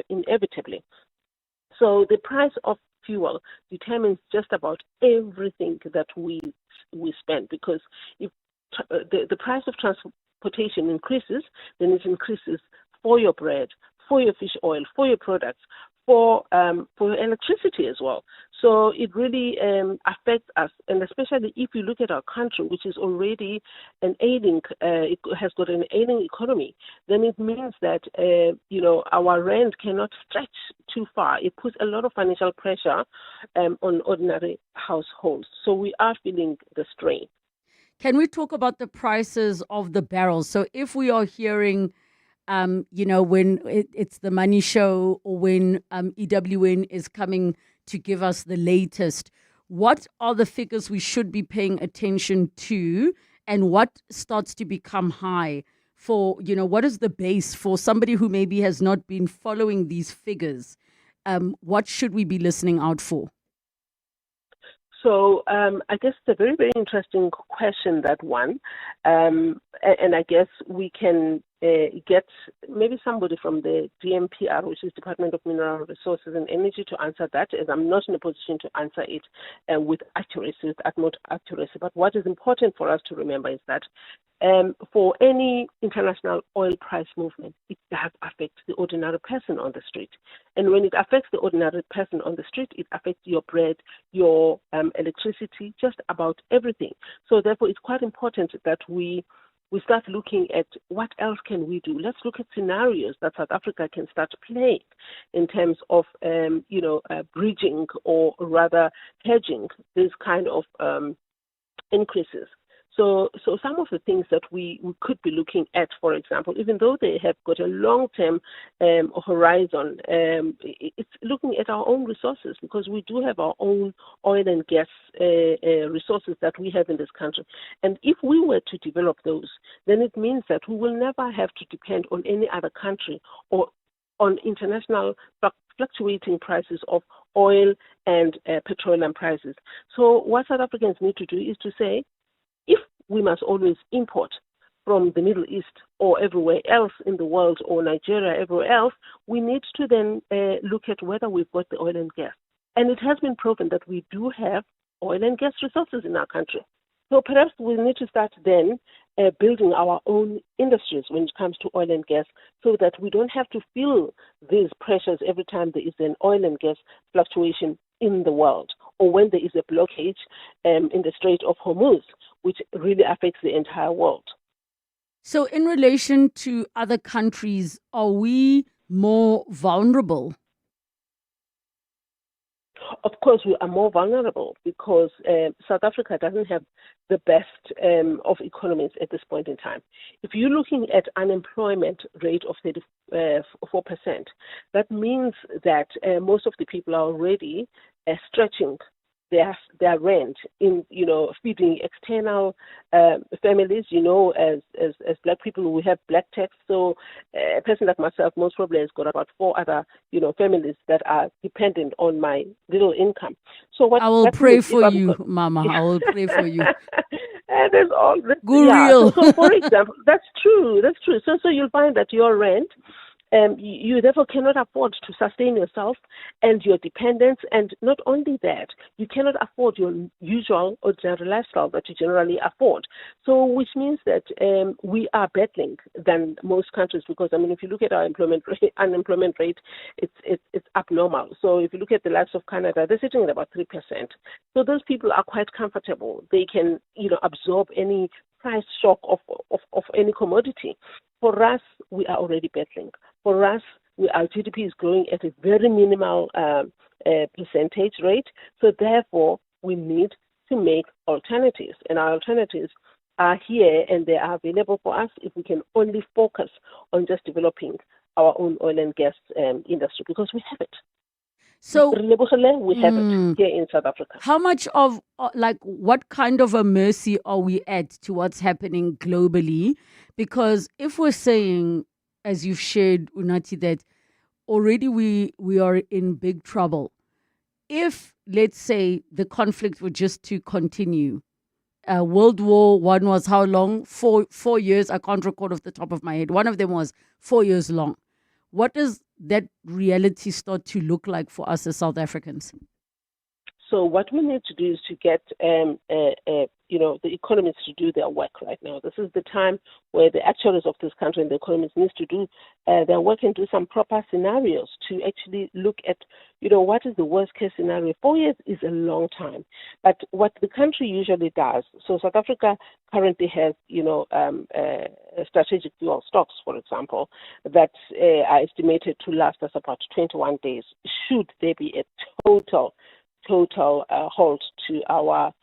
inevitably. So the price of fuel determines just about everything that we spend, because if the price of transportation increases, then it increases for your bread, for your fish oil, for your products, for your electricity as well. So it really affects us, and especially if you look at our country, which is already it has got an ailing economy, then it means that our rent cannot stretch too far. It puts a lot of financial pressure on ordinary households. So we are feeling the strain. Can we talk about the prices of the barrels? So if we are hearing, when it's the money show, or when EWN is coming to give us the latest, what are the figures we should be paying attention to, and what starts to become high for, what is the base for somebody who maybe has not been following these figures? What should we be listening out for? So I guess it's a very, very interesting question, that one. And I guess we can get maybe somebody from the DMPR, which is Department of Mineral Resources and Energy, to answer that, as I'm not in a position to answer it with accuracy, with utmost accuracy. But what is important for us to remember is that for any international oil price movement, it does affect the ordinary person on the street. And when it affects the ordinary person on the street, it affects your bread, your electricity, just about everything. So therefore, it's quite important that we start looking at what else can we do. Let's look at scenarios that South Africa can start playing in terms of, bridging or rather hedging these kind of increases. So some of the things that we could be looking at, for example, even though they have got a long-term horizon, it's looking at our own resources, because we do have our own oil and gas resources that we have in this country. And if we were to develop those, then it means that we will never have to depend on any other country or on international fluctuating prices of oil and petroleum prices. So what South Africans need to do is to say, if we must always import from the Middle East or everywhere else in the world, or Nigeria, everywhere else, we need to then look at whether we've got the oil and gas. And it has been proven that we do have oil and gas resources in our country. So perhaps we need to start then building our own industries when it comes to oil and gas, so that we don't have to feel these pressures every time there is an oil and gas fluctuation in the world, or when there is a blockage in the Strait of Hormuz, which really affects the entire world. So in relation to other countries, are we more vulnerable? Of course, we are more vulnerable because South Africa doesn't have the best of economies at this point in time. If you're looking at unemployment rate of 34%, that means that most of the people are already stretching their rent in, feeding external families. As black people, we have black tax. So a person like myself most probably has got about 4 other, families that are dependent on my little income. So what I will pray for you, Mama. I will pray for you. There's all this. Real. So for example, that's true. So you'll find that your rent, you therefore cannot afford to sustain yourself and your dependents. And not only that, you cannot afford your usual ordinary lifestyle that you generally afford. So which means that we are battling than most countries, because if you look at our unemployment rate, it's abnormal. So if you look at the likes of Canada, they're sitting at about 3%. So those people are quite comfortable. They can absorb any price shock of any commodity. For us, we are already battling. For us, our GDP is growing at a very minimal percentage rate. So therefore, we need to make alternatives. And our alternatives are here, and they are available for us if we can only focus on just developing our own oil and gas industry, because we have it. So Relebogile, we have it here in South Africa. How much of, what kind of a mercy are we at to what's happening globally? Because if we're saying, as you've shared, Unathi, that already we are in big trouble. If, let's say, the conflict were just to continue, World War I was how long? 4 years. I can't record off the top of my head. One of them was 4 years long. What does that reality start to look like for us as South Africans? So what we need to do is to get, the economists to do their work right now. This is the time where the actuaries of this country and the economists need to do their work and do some proper scenarios to actually look at, what is the worst case scenario. 4 years is a long time. But what the country usually does, so South Africa currently has, strategic fuel stocks, for example, that are estimated to last us about 21 days, should there be a total halt to our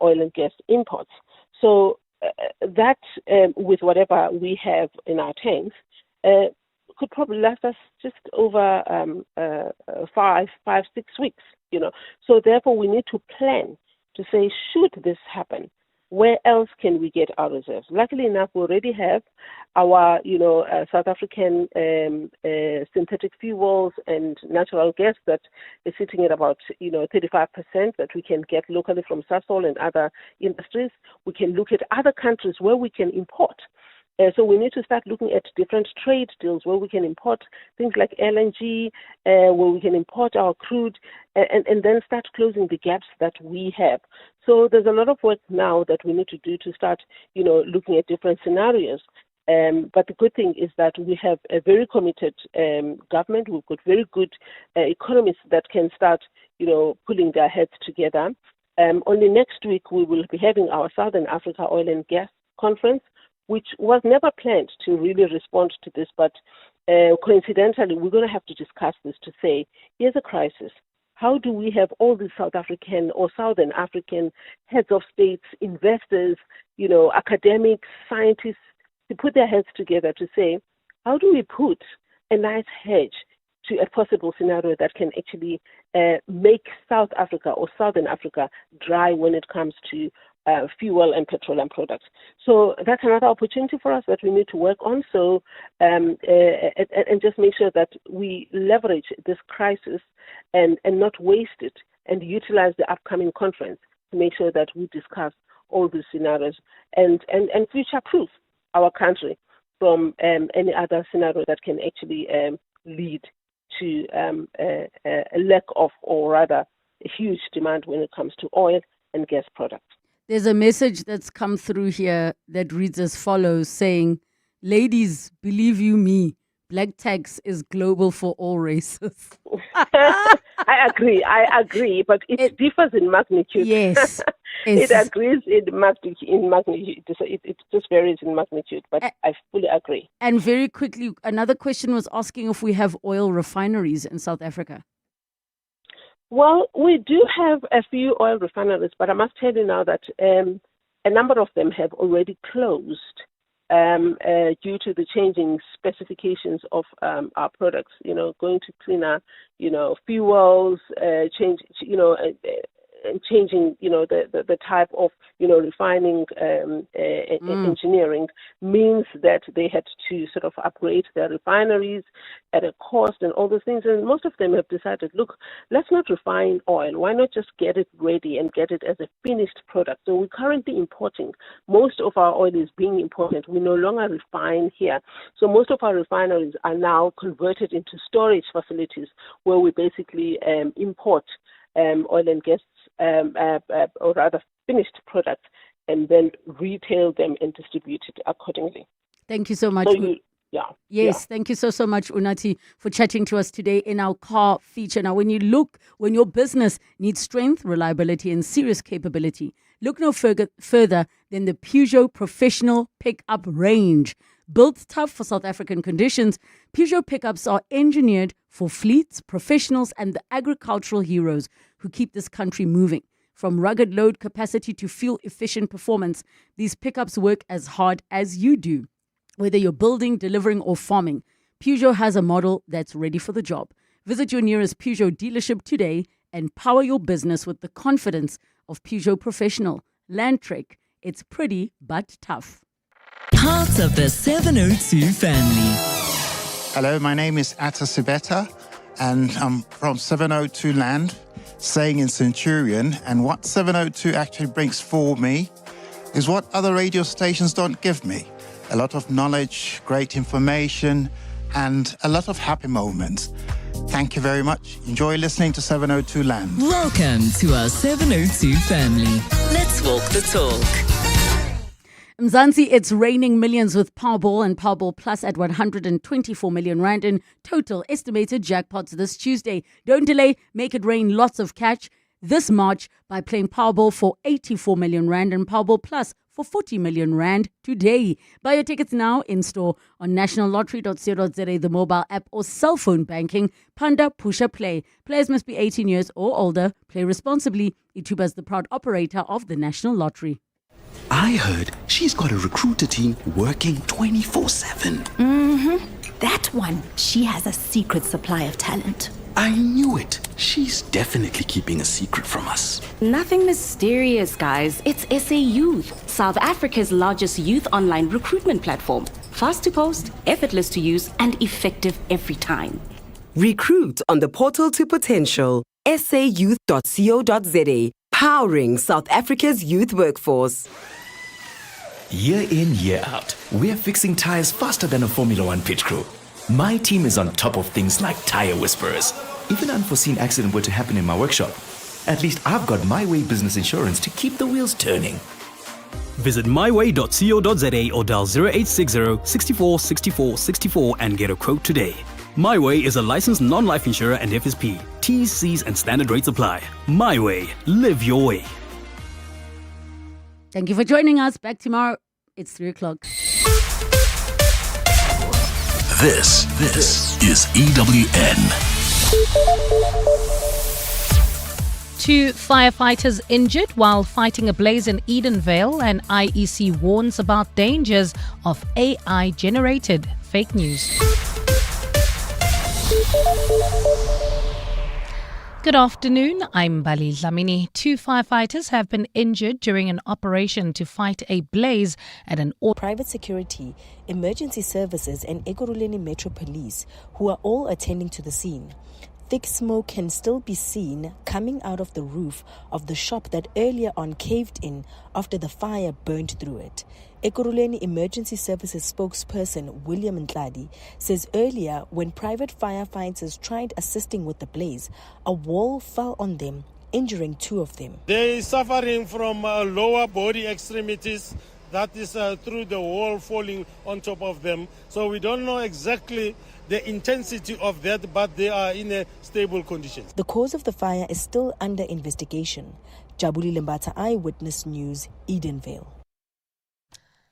oil and gas imports. So that, with whatever we have in our tanks, could probably last us just over 5-6 weeks. So therefore, we need to plan to say, should this happen, where else can we get our reserves? Luckily enough, we already have our, South African synthetic fuels and natural gas that is sitting at about, 35% that we can get locally from Sasol and other industries. We can look at other countries where we can import So we need to start looking at different trade deals where we can import things like LNG, where we can import our crude, and then start closing the gaps that we have. So there's a lot of work now that we need to do to start, looking at different scenarios. But the good thing is that we have a very committed government. We've got very good economists that can start, pulling their heads together. Only next week we will be having our Southern Africa Oil and Gas Conference, which was never planned to really respond to this, but coincidentally, we're going to have to discuss this to say, here's a crisis. How do we have all these South African or Southern African heads of states, investors, academics, scientists, to put their heads together to say, how do we put a nice hedge to a possible scenario that can actually make South Africa or Southern Africa dry when it comes to fuel and petroleum products. So that's another opportunity for us that we need to work on. So and just make sure that we leverage this crisis and not waste it, and utilize the upcoming conference to make sure that we discuss all these scenarios and future-proof our country from any other scenario that can actually lead to a lack of, or rather a huge demand when it comes to oil and gas products. There's a message that's come through here that reads as follows, saying, ladies, believe you me, black tax is global for all races. I agree, but it differs in magnitude. Yes. It agrees in magnitude. It just varies in magnitude, but I fully agree. And very quickly, another question was asking if we have oil refineries in South Africa. Well, we do have a few oil refineries, but I must tell you now that a number of them have already closed due to the changing specifications of our products. Going to cleaner, fuels, changing, the type of, refining engineering means that they had to sort of upgrade their refineries at a cost and all those things. And most of them have decided, look, let's not refine oil. Why not just get it ready and get it as a finished product? So we're currently importing. Most of our oil is being imported. We no longer refine here. So most of our refineries are now converted into storage facilities where we basically import oil and gas, or rather finished products, and then retail them and distribute it accordingly. Thank you so much. Yes, thank you so much, Unathi, for chatting to us today in our car feature. Now, when your business needs strength, reliability, and serious capability, look no further than the Peugeot Professional Pickup range. Built tough for South African conditions, Peugeot pickups are engineered for fleets, professionals, and the agricultural heroes who keep this country moving. From rugged load capacity to fuel-efficient performance, these pickups work as hard as you do. Whether you're building, delivering, or farming, Peugeot has a model that's ready for the job. Visit your nearest Peugeot dealership today and power your business with the confidence of Peugeot Professional. Landtrek, it's pretty but tough. Part of the 702 family. Hello, my name is Atta Sibeta, and I'm from 702 Land, staying in Centurion. And what 702 actually brings for me is what other radio stations don't give me. A lot of knowledge, great information, and a lot of happy moments. Thank you very much. Enjoy listening to 702 Land. Welcome to our 702 family. Let's walk the talk. Mzansi, it's raining millions with Powerball and Powerball Plus at 124 million rand in total estimated jackpots this Tuesday. Don't delay, make it rain lots of cash this March by playing Powerball for 84 million rand and Powerball Plus for 40 million rand today. Buy your tickets now in store on nationallottery.co.za, the mobile app, or cell phone banking. Panda Pusha Play. Players must be 18 years or older. Play responsibly. Ituba is the proud operator of the National Lottery. I heard she's got a recruiter team working 24/7. That one. She has a secret supply of talent. I knew it. She's definitely keeping a secret from us. Nothing mysterious, guys. It's SA Youth, South Africa's largest youth online recruitment platform. Fast to post, effortless to use, and effective every time. Recruit on the portal to potential. sayouth.co.za. Powering South Africa's youth workforce. Year in, year out, we're fixing tires faster than a Formula One pit crew. My team is on top of things like tire whisperers. If an unforeseen accident were to happen in my workshop, at least I've got My Way business insurance to keep the wheels turning. Visit myway.co.za or dial 0860 64 64 64 and get a quote today. My Way is a licensed non-life insurer and FSP. T's, C's and standard rates apply. My Way. Live your way. Thank you for joining us. Back tomorrow. It's 3 o'clock. This is EWN. 2 firefighters injured while fighting a blaze in Edenvale, and IEC warns about dangers of AI-generated fake news. Good afternoon, I'm Bali Dlamini. 2 firefighters have been injured during an operation to fight a blaze at an private security, emergency services and Ekurhuleni Metro Police, who are all attending to the scene. Thick smoke can still be seen coming out of the roof of the shop that earlier on caved in after the fire burned through it. Ekurhuleni Emergency Services spokesperson William Ntladi says earlier when private firefighters tried assisting with the blaze, a wall fell on them, injuring 2 of them. They are suffering from lower body extremities. That is through the wall falling on top of them. So we don't know exactly the intensity of that, but they are in a stable condition. The cause of the fire is still under investigation. Jabuli Lembata, Eyewitness News, Edenvale.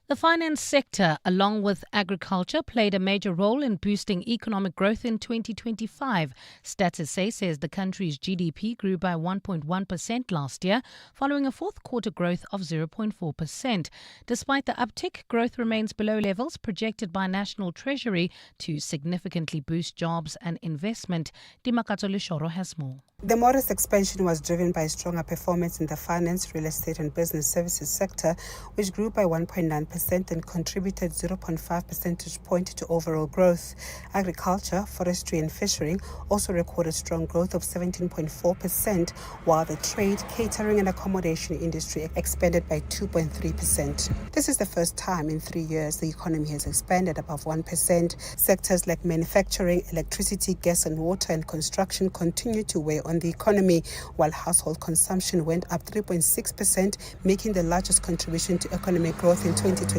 The finance sector, along with agriculture, played a major role in boosting economic growth in 2025. Stats SA says the country's GDP grew by 1.1% last year, following a fourth quarter growth of 0.4%. Despite the uptick, growth remains below levels projected by National Treasury to significantly boost jobs and investment. Dimakatso Leshoro has more. The modest expansion was driven by stronger performance in the finance, real estate and business services sector, which grew by 1.9% and contributed 0.5 percentage point to overall growth. Agriculture, forestry and fishing also recorded strong growth of 17.4%, while the trade, catering and accommodation industry expanded by 2.3%. This is the first time in 3 years the economy has expanded above 1%. Sectors like manufacturing, electricity, gas and water and construction continue to weigh on the economy, while household consumption went up 3.6%, making the largest contribution to economic growth in 2025.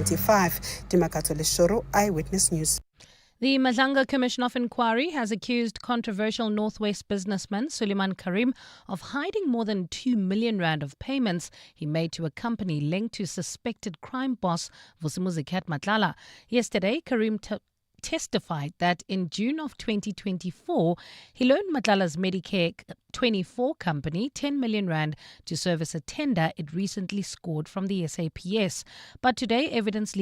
Dimakato Leshoro, Eyewitness News. The Mazanga Commission of Inquiry has accused controversial Northwest businessman Suleiman Karim of hiding more than 2 million rand of payments he made to a company linked to suspected crime boss Vusimuzi Matlala. Yesterday, Karim testified that in June of 2024, he loaned Matlala's Medicare 24 company 10 million rand to service a tender it recently scored from the SAPS. But today, evidence